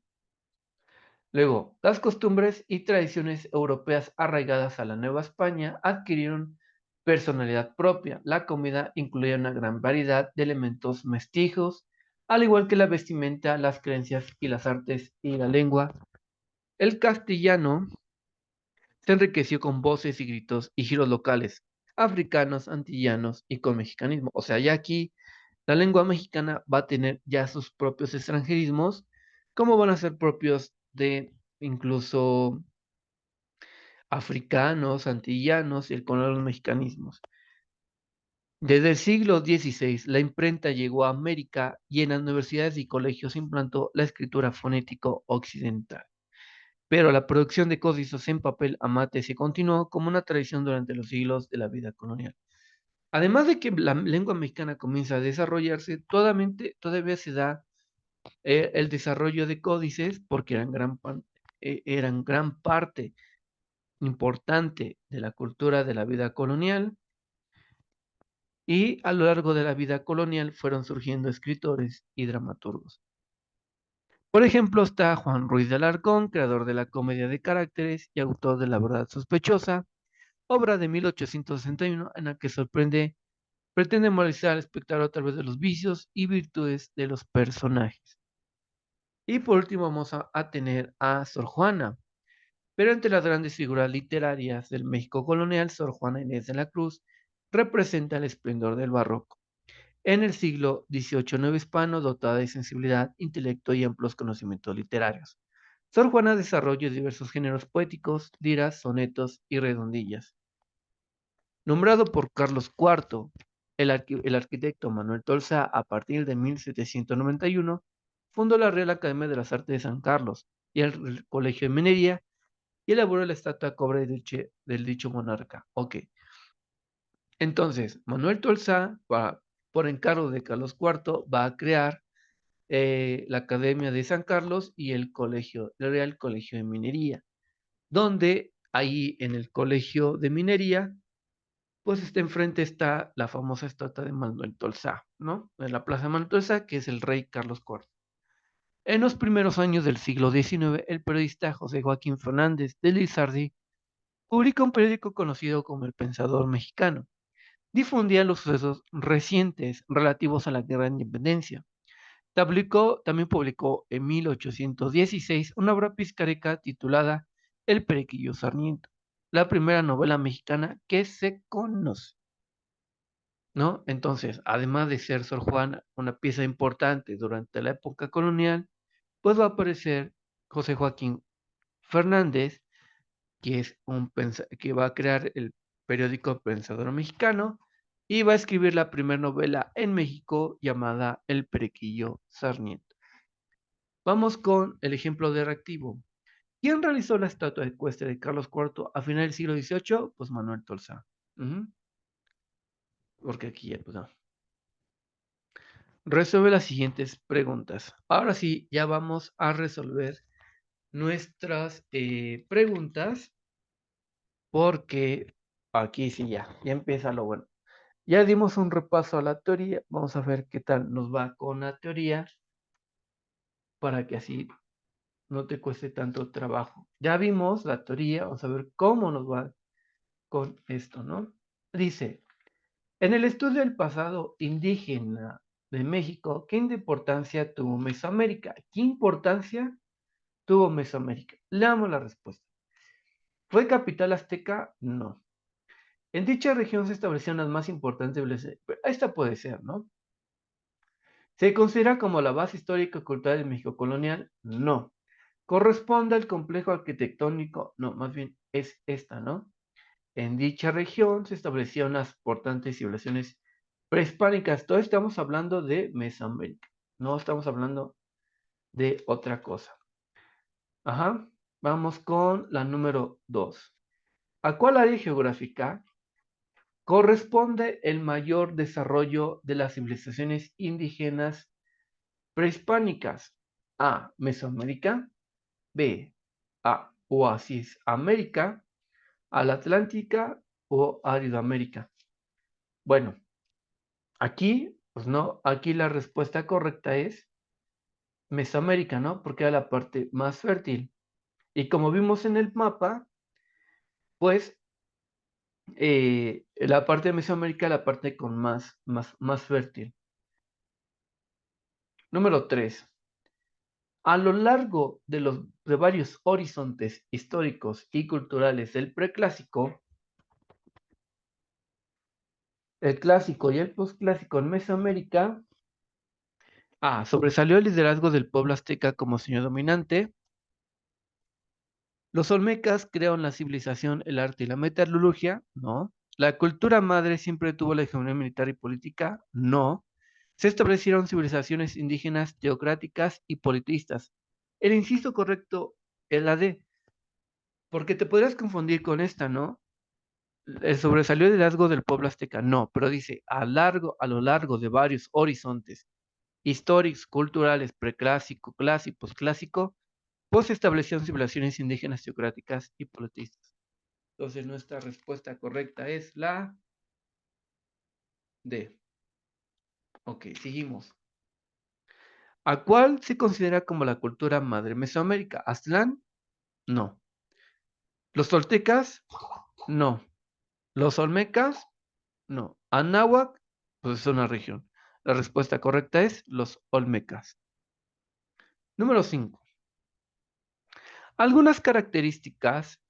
S1: Luego, las costumbres y tradiciones europeas arraigadas a la Nueva España adquirieron personalidad propia. La comida incluía una gran variedad de elementos mestizos, al igual que la vestimenta, las creencias y las artes y la lengua. El castellano se enriqueció con voces y gritos y giros locales, africanos, antillanos y con mexicanismo. O sea, ya aquí la lengua mexicana va a tener ya sus propios extranjerismos, como van a ser propios de incluso africanos, antillanos y con los mexicanismos. Desde el siglo XVI, la imprenta llegó a América y en las universidades y colegios se implantó la escritura fonético occidental. Pero la producción de códices en papel amate se continuó como una tradición durante los siglos de la vida colonial. Además de que la lengua mexicana comienza a desarrollarse, todavía se da el desarrollo de códices porque eran gran parte importante de la cultura de la vida colonial, y a lo largo de la vida colonial fueron surgiendo escritores y dramaturgos. Por ejemplo, está Juan Ruiz de Alarcón, creador de la comedia de caracteres y autor de La verdad sospechosa, obra de 1861 en la que pretende moralizar al espectador a través de los vicios y virtudes de los personajes. Y por último vamos a tener a Sor Juana. Pero entre las grandes figuras literarias del México colonial, Sor Juana Inés de la Cruz representa el esplendor del barroco. En el siglo XVIII nuevo hispano, dotada de sensibilidad, intelecto y amplios conocimientos literarios. Sor Juana desarrolló diversos géneros poéticos, liras, sonetos y redondillas. Nombrado por Carlos IV el arquitecto Manuel Tolsá, a partir de 1791, fundó la Real Academia de las Artes de San Carlos y el Colegio de Minería y elaboró la estatua cobre del dicho monarca. Ok, entonces, Manuel Tolsá, por encargo de Carlos IV, va a crear la Academia de San Carlos y el Real Colegio de Minería, donde ahí en el Colegio de Minería, pues enfrente está la famosa estatua de Manuel Tolsá, ¿no? En la Plaza Manuel Tolsá, que es el rey Carlos IV. En los primeros años del siglo XIX, el periodista José Joaquín Fernández de Lizardi publica un periódico conocido como El Pensador Mexicano. Difundía los sucesos recientes relativos a la Guerra de Independencia. También publicó en 1816 una obra pizarresca titulada El Perequillo Sarmiento, la primera novela mexicana que se conoce, ¿no? Entonces, además de ser Sor Juana una pieza importante durante la época colonial, pues va a aparecer José Joaquín Fernández, que va a crear el periódico Pensador Mexicano y va a escribir la primera novela en México llamada El Perequillo Sarmiento. Vamos con el ejemplo de reactivo. ¿Quién realizó la estatua ecuestre de Carlos IV a finales del siglo XVIII? Pues Manuel Tolsá. Porque aquí ya, pues no. Resuelve las siguientes preguntas. Ahora sí, ya vamos a resolver nuestras preguntas, porque aquí sí ya empieza lo bueno. Ya dimos un repaso a la teoría, vamos a ver qué tal nos va con la teoría, para que así no te cueste tanto trabajo. Ya vimos la teoría, vamos a ver cómo nos va con esto, ¿no? Dice, en el estudio del pasado indígena de México, ¿qué importancia tuvo Mesoamérica? ¿Qué importancia tuvo Mesoamérica? Leamos la respuesta. ¿Fue capital azteca? No. En dicha región se establecieron las más importantes civilizaciones. Esta puede ser, ¿no? ¿Se considera como la base histórica y cultural del México colonial? No. ¿Corresponde al complejo arquitectónico? No, más bien es esta, ¿no? En dicha región se establecieron las importantes civilizaciones prehispánicas. Todo estamos hablando de Mesoamérica. No estamos hablando de otra cosa. Ajá. Vamos con la número 2. ¿A cuál área geográfica corresponde el mayor desarrollo de las civilizaciones indígenas prehispánicas? A. Mesoamérica. B. A. Oasis América. A la Atlántica o Aridoamérica. Bueno, aquí, pues no, aquí la respuesta correcta es Mesoamérica, ¿no? Porque era la parte más fértil. Y como vimos en el mapa, pues la parte de Mesoamérica es la parte con más fértil. Número 3. A lo largo de varios horizontes históricos y culturales del preclásico, el clásico y el posclásico en Mesoamérica, sobresalió el liderazgo del pueblo azteca como señor dominante. Los olmecas crearon la civilización, el arte y la metalurgia, no. La cultura madre siempre tuvo la hegemonía militar y política, no. Se establecieron civilizaciones indígenas, teocráticas y politistas. El inciso correcto es la D, porque te podrías confundir con esta, ¿no? Sobresalió el liderazgo del pueblo azteca, no, pero dice a lo largo de varios horizontes históricos, culturales, preclásico, clásico, posclásico, pues se establecieron civilizaciones indígenas, teocráticas y politistas. Entonces nuestra respuesta correcta es la D. Ok, seguimos. ¿A cuál se considera como la cultura madre Mesoamérica? ¿Aztlán? No. ¿Los toltecas? No. ¿Los olmecas? No. ¿Anáhuac? Pues es una región. La respuesta correcta es los olmecas. Número 5. Algunas características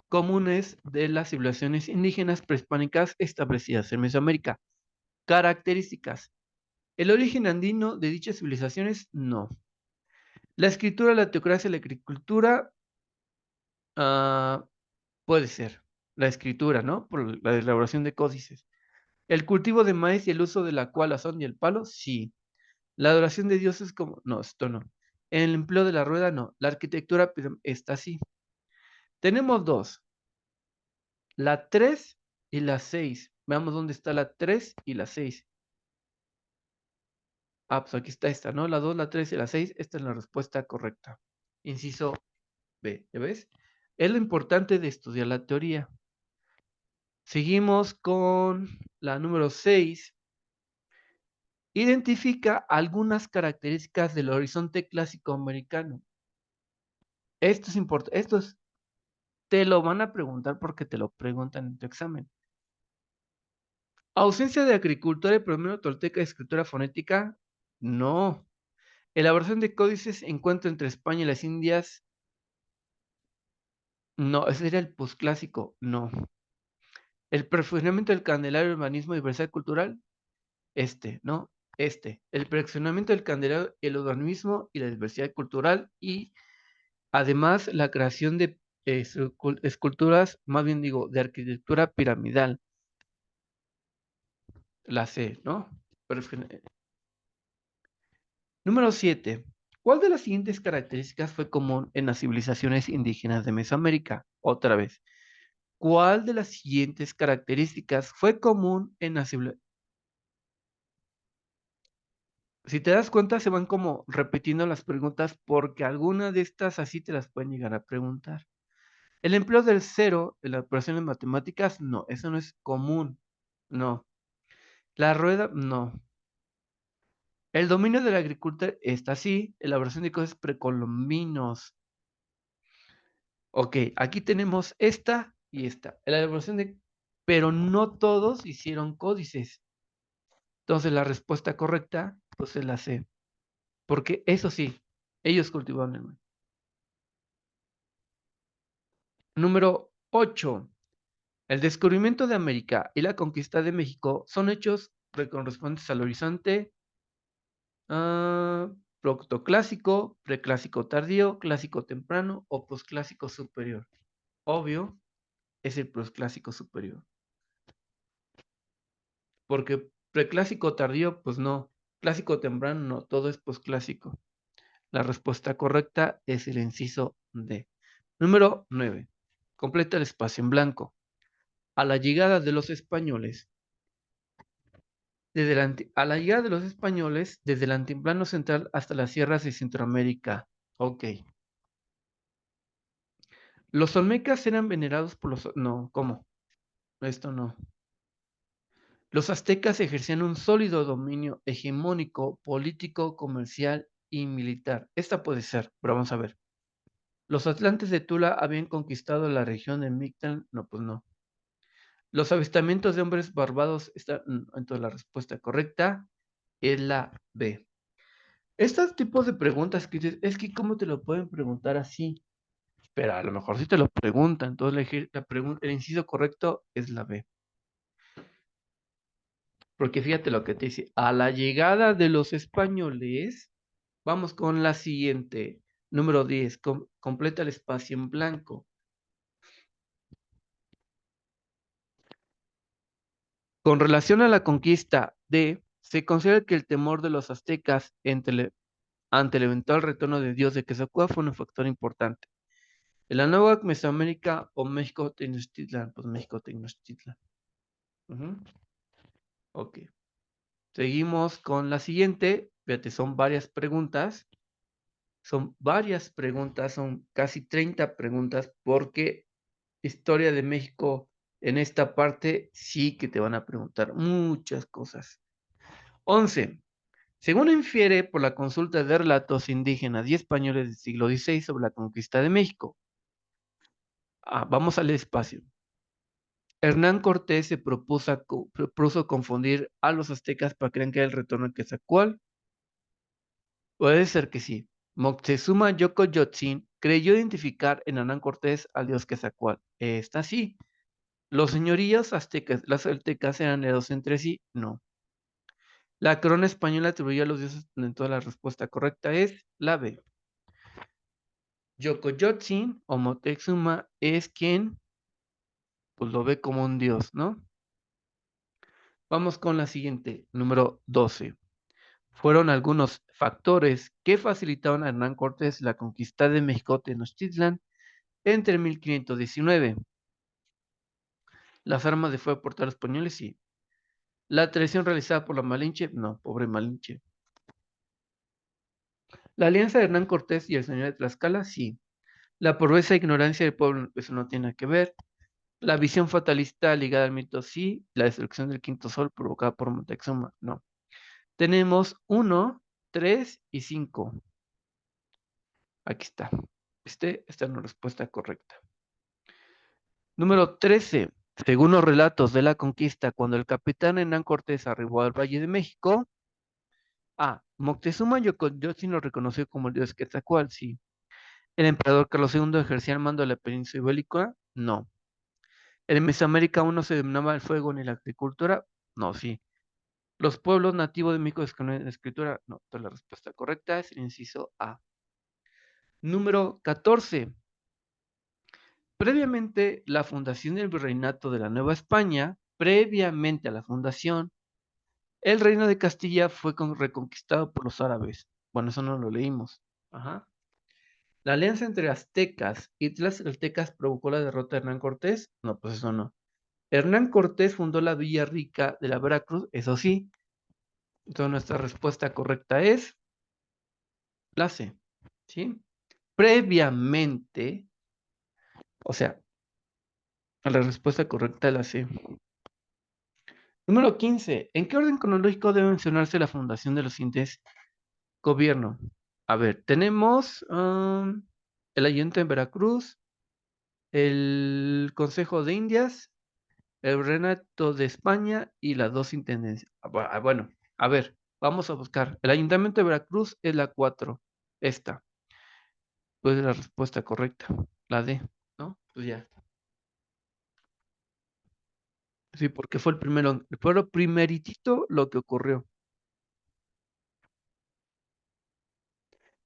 S1: comunes de las civilizaciones indígenas prehispánicas establecidas en Mesoamérica. Características. El origen andino de dichas civilizaciones, no. La escritura, la teocracia, la agricultura, puede ser. La escritura, ¿no? Por la elaboración de códices. ¿El cultivo de maíz y el uso de la cual, la son y el palo? Sí. ¿La adoración de dioses como? No, esto no. ¿El empleo de la rueda? No. La arquitectura está así. Tenemos dos, la 3 y la 6. Veamos dónde está la 3 y la 6. Ah, pues aquí está esta, ¿no? La 2, la 3 y la 6. Esta es la respuesta correcta. Inciso B, ¿ya ves? Es lo importante de estudiar la teoría. Seguimos con la número 6. Identifica algunas características del horizonte clásico americano. Esto es importante. Te lo van a preguntar porque te lo preguntan en tu examen. ¿Ausencia de agricultura y predominio tolteca de escritura fonética? No. ¿Elaboración de códices, encuentro entre España y las Indias? No, ese sería el posclásico. No. ¿El perfeccionamiento del Candelario, urbanismo y diversidad cultural? ¿No? El perfeccionamiento del Candelario, el urbanismo y la diversidad cultural, y además la creación de esculturas, más bien digo, de arquitectura piramidal. La C, ¿no? Número 7. ¿Cuál de las siguientes características fue común en las civilizaciones indígenas de Mesoamérica? Otra vez. ¿Cuál de las siguientes características fue común en las civilizaciones? Si te das cuenta, se van como repitiendo las preguntas porque alguna de estas así te las pueden llegar a preguntar. ¿El empleo del cero en las operaciones matemáticas? No, eso no es común. No. ¿La rueda? No. El dominio de la agricultura está así. Elaboración de cosas precolombinos. Ok, aquí tenemos esta y esta. La elaboración de... Pero no todos hicieron códices. Entonces la respuesta correcta, pues es la C. Porque eso sí, ellos cultivaban el maíz. Número 8. El descubrimiento de América y la conquista de México son hechos correspondientes al horizonte protoclásico, preclásico tardío, clásico temprano o posclásico superior. Obvio, es el posclásico superior. Porque preclásico tardío, pues no. Clásico temprano, no. Todo es posclásico. La respuesta correcta es el inciso D. Número 9. Completa el espacio en blanco. A la llegada de los españoles, a la llegada de los españoles, desde el altiplano central hasta las sierras de Centroamérica. Ok. Los olmecas eran venerados por los... No, ¿cómo? Esto no. Los aztecas ejercían un sólido dominio hegemónico, político, comercial y militar. Esta puede ser, pero vamos a ver. Los atlantes de Tula habían conquistado la región de Mictlán. No, pues no. Los avistamientos de hombres barbados están... Entonces la respuesta correcta es la B. Estos tipos de preguntas que dices, es que ¿cómo te lo pueden preguntar así? Pero a lo mejor sí te lo preguntan. Entonces el inciso correcto es la B. Porque fíjate lo que te dice. A la llegada de los españoles, vamos con la siguiente. Número 10. Completa el espacio en blanco. Con relación a la conquista se considera que el temor de los aztecas ante el eventual retorno de Dios de Quetzalcóatl fue un factor importante. En la nueva Mesoamérica o México Tenochtitlan, pues México Tenochtitlan. Ok. Seguimos con la siguiente. Fíjate, son varias preguntas. Son casi 30 preguntas, porque historia de México en esta parte sí que te van a preguntar muchas cosas. 11. Según infiere por la consulta de relatos indígenas y españoles del siglo XVI sobre la conquista de México. Vamos al espacio. Hernán Cortés se propuso confundir a los aztecas para que crean que era el retorno de Quetzalcóatl. Puede ser que sí. Moctezuma Xocoyotzin creyó identificar en Hernán Cortés al dios Quetzalcóatl. Está sí. ¿Los señoríos aztecas, las aztecas eran heredos entre sí? No. La corona española atribuyó a los dioses, entonces la respuesta correcta es la B. Xocoyotzin o Moctezuma es quien pues lo ve como un dios, ¿no? Vamos con la siguiente, número 12. Fueron algunos factores que facilitaron a Hernán Cortés la conquista de México Tenochtitlan entre 1519. Las armas de fuego por los españoles, sí. La traición realizada por la Malinche, no, pobre Malinche. La alianza de Hernán Cortés y el señor de Tlaxcala, sí. La pobreza e ignorancia del pueblo, eso no tiene nada que ver. La visión fatalista ligada al mito, sí. La destrucción del quinto sol provocada por Moctezuma, no. Tenemos 1, 3 y 5. Aquí está. Esta es la respuesta correcta. Número 13. Según los relatos de la conquista, cuando el capitán Hernán Cortés arribó al Valle de México, Moctezuma sí lo reconoció como el dios Quetzalcóatl, sí. El emperador Carlos II ejercía el mando de la península ibérica, no. En Mesoamérica aún no se dominaba el fuego ni la agricultura, no, sí. Los pueblos nativos de México desconocen la escritura, no. Entonces la respuesta correcta es el inciso A. Número 14. Previamente, la fundación del virreinato de la Nueva España, previamente a la fundación, el reino de Castilla fue reconquistado por los árabes. Bueno, eso no lo leímos. Ajá. La alianza entre aztecas y tlaxcaltecas provocó la derrota de Hernán Cortés. No, pues eso no. Hernán Cortés fundó la Villa Rica de la Veracruz, eso sí. Entonces nuestra respuesta correcta es la C. ¿Sí? Previamente, o sea, la respuesta correcta es la C. Número 15. ¿En qué orden cronológico debe mencionarse la fundación de los siguientes gobiernos? A ver, tenemos el Ayuntamiento de Veracruz, el Consejo de Indias, el Reinato de España y las dos intendencias. Bueno, a ver, vamos a buscar. El Ayuntamiento de Veracruz es la 4. Esta. Pues es la respuesta correcta. La D, ¿no? Pues ya. Sí, porque fue el primero. Fue lo primeritito lo que ocurrió.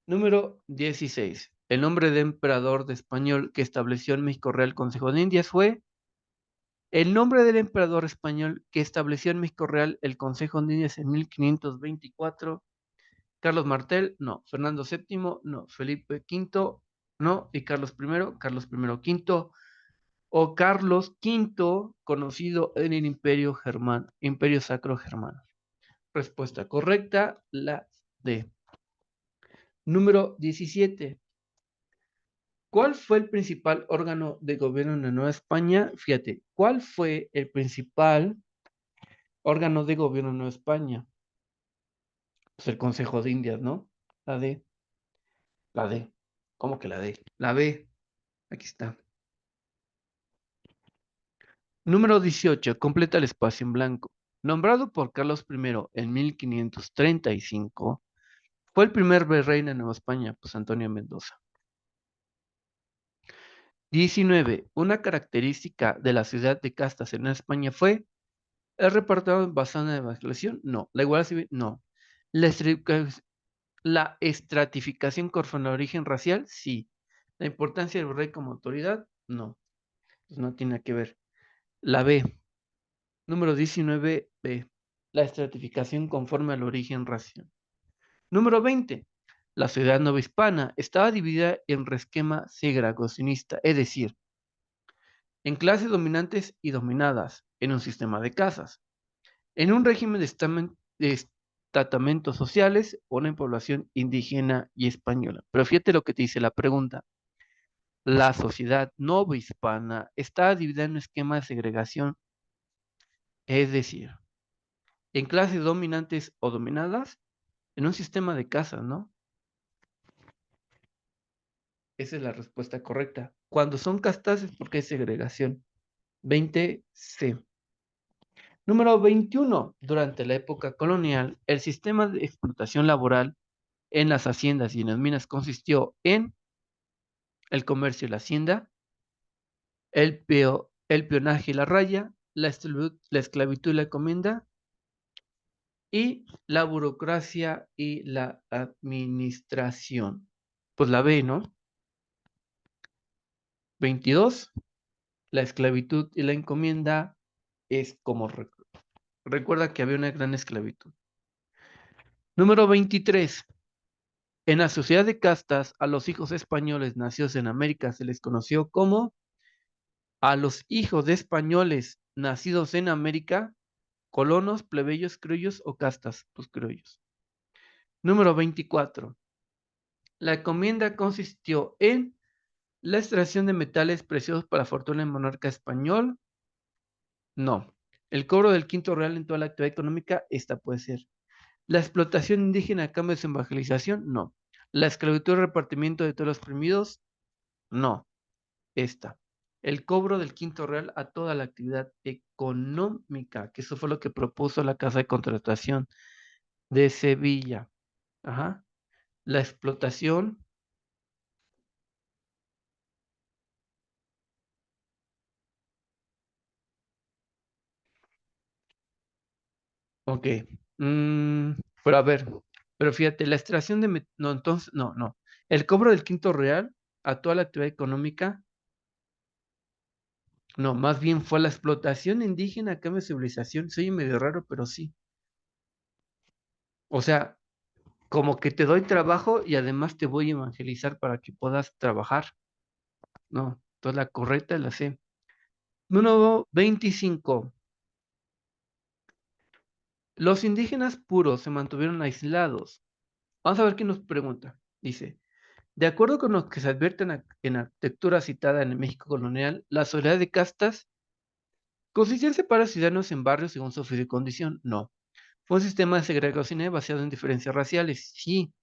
S1: Número 16. El nombre de emperador de español que estableció en México Real Consejo de Indias fue el nombre del emperador español que estableció en México Real el Consejo de Indias en 1524. Carlos Martel, no. Fernando VII, no. Felipe V, no. Y Carlos I V, o Carlos V, conocido en el Imperio Germán, Imperio Sacro Germano. Respuesta correcta, la D. Número 17. ¿Cuál fue el principal órgano de gobierno en la Nueva España? Fíjate, ¿cuál fue el principal órgano de gobierno en Nueva España? Pues el Consejo de Indias, ¿no? La D. La D. ¿Cómo que la D? La B. Aquí está. Número 18. Completa el espacio en blanco. Nombrado por Carlos I en 1535, fue el primer virrey de Nueva España, pues Antonio Mendoza. 19. Una característica de la ciudad de Castas en Nueva España fue el reparto basado en la evangelización, no. La igualdad civil, no. La estratificación conforme al origen racial, sí. La importancia del virrey como autoridad, no. Pues no tiene que ver. La B. Número 19B. La estratificación conforme al origen racial. Número 20. La sociedad novohispana estaba dividida en esquema segregacionista, es decir, en clases dominantes y dominadas, en un sistema de casas, en un régimen de estatamentos sociales o una población indígena y española. Pero fíjate lo que te dice la pregunta. La sociedad novohispana estaba dividida en un esquema de segregación, es decir, en clases dominantes o dominadas, en un sistema de casas, ¿no? Esa es la respuesta correcta. Cuando son castas es porque hay segregación. 20C. Número 21. Durante la época colonial, el sistema de explotación laboral en las haciendas y en las minas consistió en el comercio y la hacienda, el peonaje y la raya, la esclavitud y la encomienda, y la burocracia y la administración. Pues la B, ¿no? 22. La esclavitud y la encomienda es como Recuerda que había una gran esclavitud. Número 23. En la sociedad de castas, a los hijos españoles nacidos en América se les conoció como a los hijos de españoles nacidos en América, colonos, plebeyos, criollos o castas, los criollos. Número 24. La encomienda consistió en la extracción de metales preciosos para la fortuna del monarca español. No. El cobro del quinto real en toda la actividad económica, esta puede ser. La explotación indígena a cambio de su evangelización, no. La esclavitud y repartimiento de todos los oprimidos, no. Esta. El cobro del quinto real a toda la actividad económica, que eso fue lo que propuso la Casa de Contratación de Sevilla. Ajá. La explotación. Ok. Mm, pero a ver, pero fíjate, la extracción de... No, entonces, no, no. El cobro del quinto real a toda la actividad económica, no, más bien fue la explotación indígena a cambio de civilización. Soy medio raro, pero sí. O sea, como que te doy trabajo y además te voy a evangelizar para que puedas trabajar. No, entonces la correcta es la C. Número 25. Los indígenas puros se mantuvieron aislados. Vamos a ver qué nos pregunta. Dice, de acuerdo con lo que se advierte en la arquitectura citada en el México colonial, la sociedad de castas consistía en separar a ciudadanos en barrios según su oficio y condición. No. Fue un sistema de segregación basado en diferencias raciales. Sí.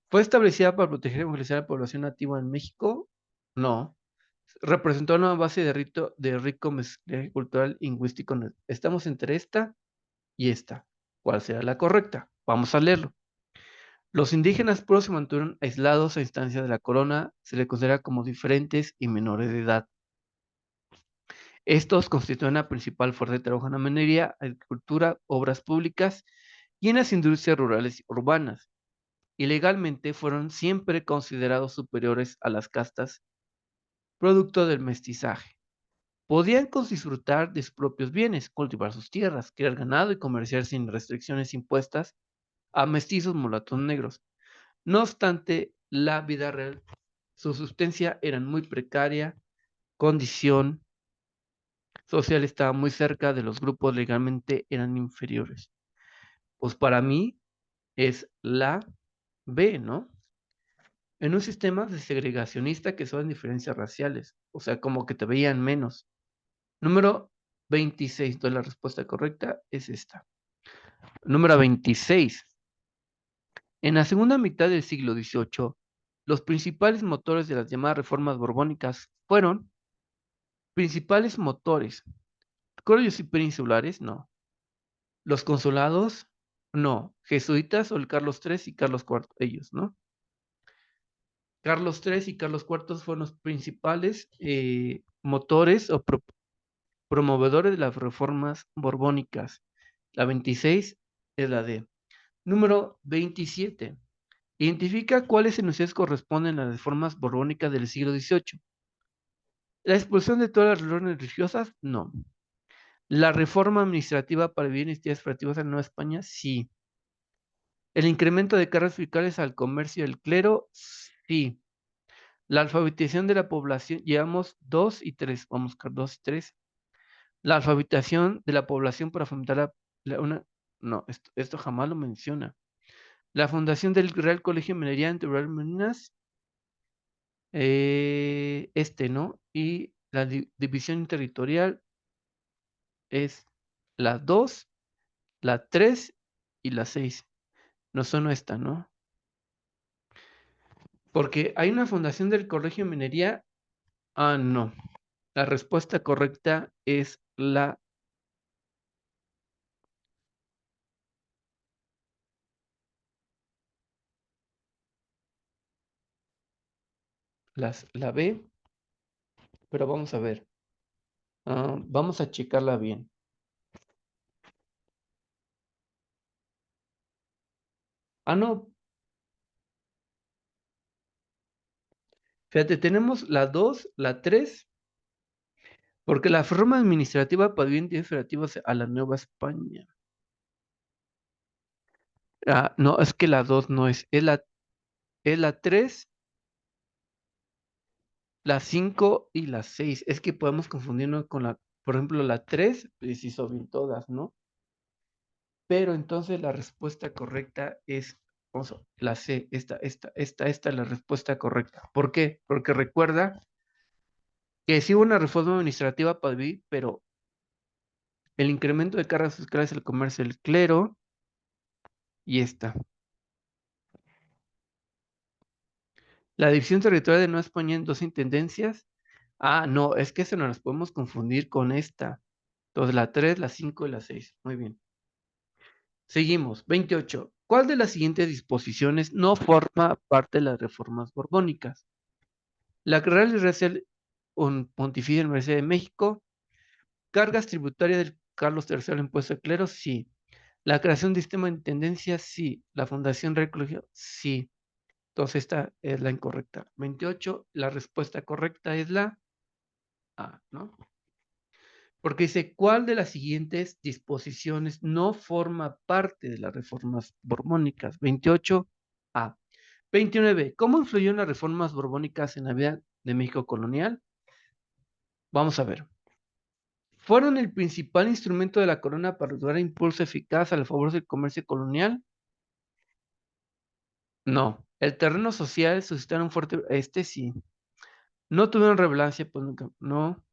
S1: ¿Fue establecida para proteger y evangelizar a la población nativa en México? No. Representó una base de rico mezclaje cultural lingüístico. Estamos entre esta y esta. ¿Cuál será la correcta? Vamos a leerlo. Los indígenas puros se mantuvieron aislados a instancia de la corona, se les considera como diferentes y menores de edad. Estos constituyen la principal fuerza de trabajo en la minería, agricultura, obras públicas y en las industrias rurales y urbanas. Y legalmente fueron siempre considerados superiores a las castas, producto del mestizaje. Podían disfrutar de sus propios bienes, cultivar sus tierras, criar ganado y comerciar sin restricciones impuestas a mestizos mulatos negros. No obstante, la vida real, su subsistencia era muy precaria, condición social estaba muy cerca de los grupos legalmente eran inferiores. Pues para mí es la B, ¿no? En un sistema de segregacionista que son diferencias raciales, o sea, como que te veían menos. Número 26, entonces la respuesta correcta es esta. Número 26. En la segunda mitad del siglo XVIII, los principales motores de las llamadas reformas borbónicas fueron principales motores. Criollos y peninsulares, no. Los consulados, no. Jesuitas o el Carlos III y Carlos IV, ellos, ¿no? Carlos III y Carlos IV fueron los principales motores o promovedores de las reformas borbónicas. La 26 es la D. Número 27. Identifica cuáles enunciados corresponden a las reformas borbónicas del siglo XVIII. La expulsión de todas las religiones religiosas, no. La reforma administrativa para vivir en entidades federativas en Nueva España, sí. El incremento de cargas fiscales al comercio y el clero, sí. La alfabetización de la población, llevamos 2 y 3, vamos a buscar 2 y 3. La alfabetización de la población para fomentar no, esto jamás lo menciona. La fundación del Real Colegio de Minería en Rural Minas, ¿no? Y la división territorial es la 2, la 3 y la 6. No son esta, ¿no? Porque hay una fundación del Colegio de Minería. Ah, no. La respuesta correcta es la B, pero vamos a ver. Vamos a checarla bien. Ah, no. Fíjate, tenemos la 2, la 3. Porque la reforma administrativa podría federativas a la Nueva España. Ah, no, es que la 2 no es la 3, la 5 y la 6. Es que podemos confundirnos con por ejemplo, la 3, pues sí son bien todas, ¿no? Pero entonces la respuesta correcta es, la C, esta es la respuesta correcta. ¿Por qué? Porque recuerda que sí hubo una reforma administrativa para vivir, pero el incremento de cargas fiscales al comercio, el clero y esta. La división territorial de Nueva España en dos intendencias. Ah, no, es que eso no las podemos confundir con esta. Entonces la 3, la 5 y la 6. Muy bien. Seguimos. 28. ¿Cuál de las siguientes disposiciones no forma parte de las reformas borbónicas? La Real y Real Pontificia Universidad de México. Cargas tributarias del Carlos III impuesto de clero, sí. La creación de sistema de intendencia, sí. La Fundación Real Colegio, sí. Entonces esta es la incorrecta. 28, la respuesta correcta es la A, ¿no? Porque dice, ¿cuál de las siguientes disposiciones no forma parte de las reformas borbónicas? 28, A. 29, ¿cómo influyó en las reformas borbónicas en la vida de México colonial? Vamos a ver. ¿Fueron el principal instrumento de la corona para dar impulso eficaz al favor del comercio colonial? No. El terreno social suscitaron fuerte, sí. No tuvieron relevancia, pues nunca, no.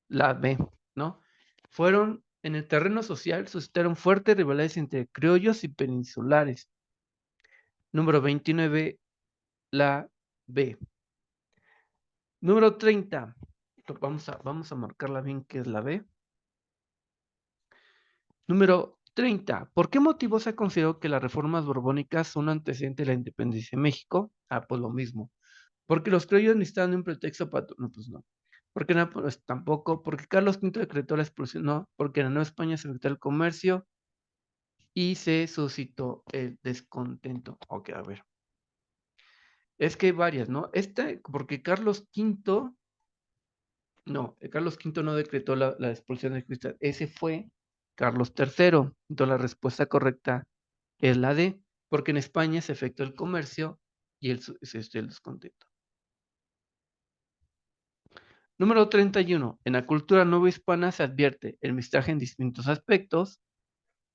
S1: La B, ¿no? Fueron en el terreno social, suscitaron fuertes rivalidades entre criollos y peninsulares. Número 29, la B. Número 30, vamos a marcarla bien que es la B. Número 30. ¿Por qué motivo se ha considerado que las reformas borbónicas son antecedentes de la independencia de México? Ah, pues lo mismo. Porque los criollos necesitaban un pretexto para... No, pues no. Porque no, pues tampoco. Porque Carlos V decretó la expulsión. No. Porque en la Nueva España se evitó el comercio y se suscitó el descontento. Ok, a ver. Es que hay varias, ¿no? Porque Carlos V... No, Carlos V no decretó la expulsión de cristal. Ese fue Carlos III. Entonces la respuesta correcta es la D, porque en España se efectuó el comercio y el descontento. Número 31. En la cultura novohispana se advierte el mestizaje en distintos aspectos,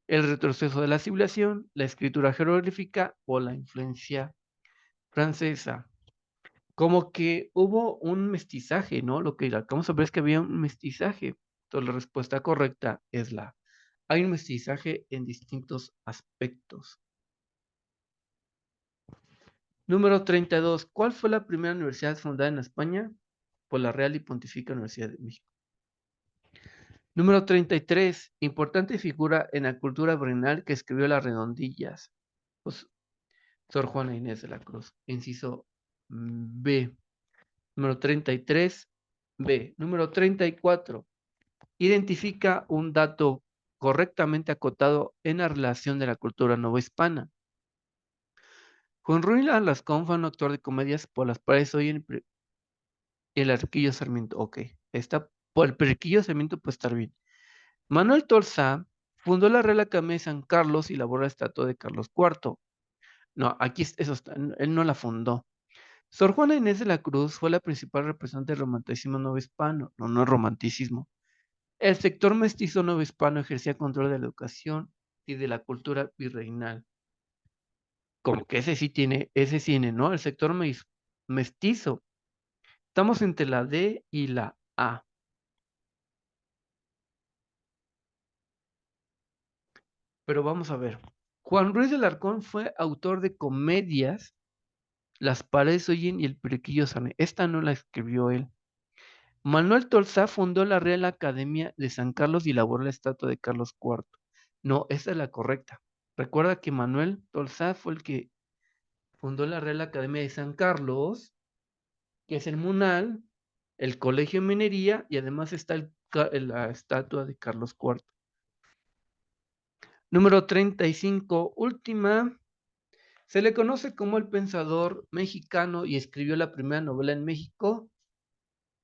S1: el retroceso de la civilización, la escritura jeroglífica o la influencia francesa. Como que hubo un mestizaje, ¿no? Lo que acabamos de ver es que había un mestizaje. Entonces la respuesta correcta es la. Hay un mestizaje en distintos aspectos. Número 32. ¿Cuál fue la primera universidad fundada en España? Por la Real y Pontificia Universidad de México. Número 33. Importante figura en la cultura brenal que escribió las redondillas. Pues, Sor Juana Inés de la Cruz. Inciso B. Número 33. B. Número 34. Identifica un dato correctamente acotado en la relación de la cultura novohispana. Juan Ruiz Alarcón fue un actor de comedias por las paredes hoy en el Arquillo Sarmiento. Ok, está por el Periquillo Sarmiento puede estar bien. Manuel Tolsá fundó la Real Academia de San Carlos y elaboró la estatua de Carlos IV. No, aquí eso está, él no la fundó. Sor Juana Inés de la Cruz fue la principal representante del romanticismo novohispano. No, no es romanticismo. El sector mestizo novohispano ejercía control de la educación y de la cultura virreinal. Como que ese sí tiene, ¿no? El sector mestizo. Estamos entre la D y la A. Pero vamos a ver. Juan Ruiz de Alarcón fue autor de comedias Las paredes oyen y el periquillo sale. Esta no la escribió él. Manuel Tolsá fundó la Real Academia de San Carlos y elaboró la estatua de Carlos IV. No, esa es la correcta. Recuerda que Manuel Tolsá fue el que fundó la Real Academia de San Carlos, que es el MUNAL, el Colegio de Minería y además está la estatua de Carlos IV. Número 35, última. Se le conoce como el pensador mexicano y escribió la primera novela en México.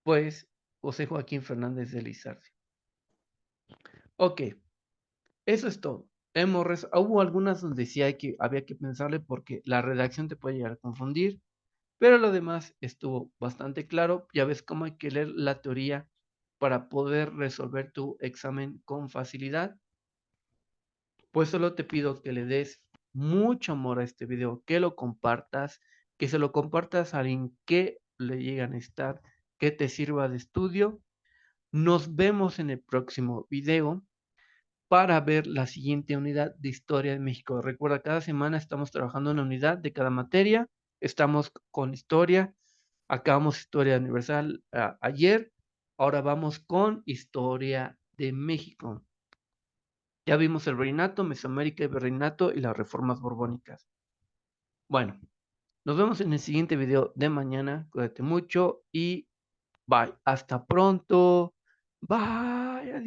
S1: Pues José Joaquín Fernández de Lizardi. Ok, eso es todo. Hubo algunas donde sí había que pensarle porque la redacción te puede llegar a confundir, pero lo demás estuvo bastante claro. Ya ves cómo hay que leer la teoría para poder resolver tu examen con facilidad. Pues solo te pido que le des mucho amor a este video, que lo compartas, que se lo compartas a alguien que le llegue a necesitar, que te sirva de estudio. Nos vemos en el próximo video para ver la siguiente unidad de Historia de México. Recuerda, cada semana estamos trabajando en una unidad de cada materia. Estamos con Historia. Acabamos Historia Universal ayer. Ahora vamos con Historia de México. Ya vimos el Virreinato, Mesoamérica y Virreinato y las reformas borbónicas. Bueno, nos vemos en el siguiente video de mañana. Cuídate mucho y bye. Hasta pronto. Bye. Adiós.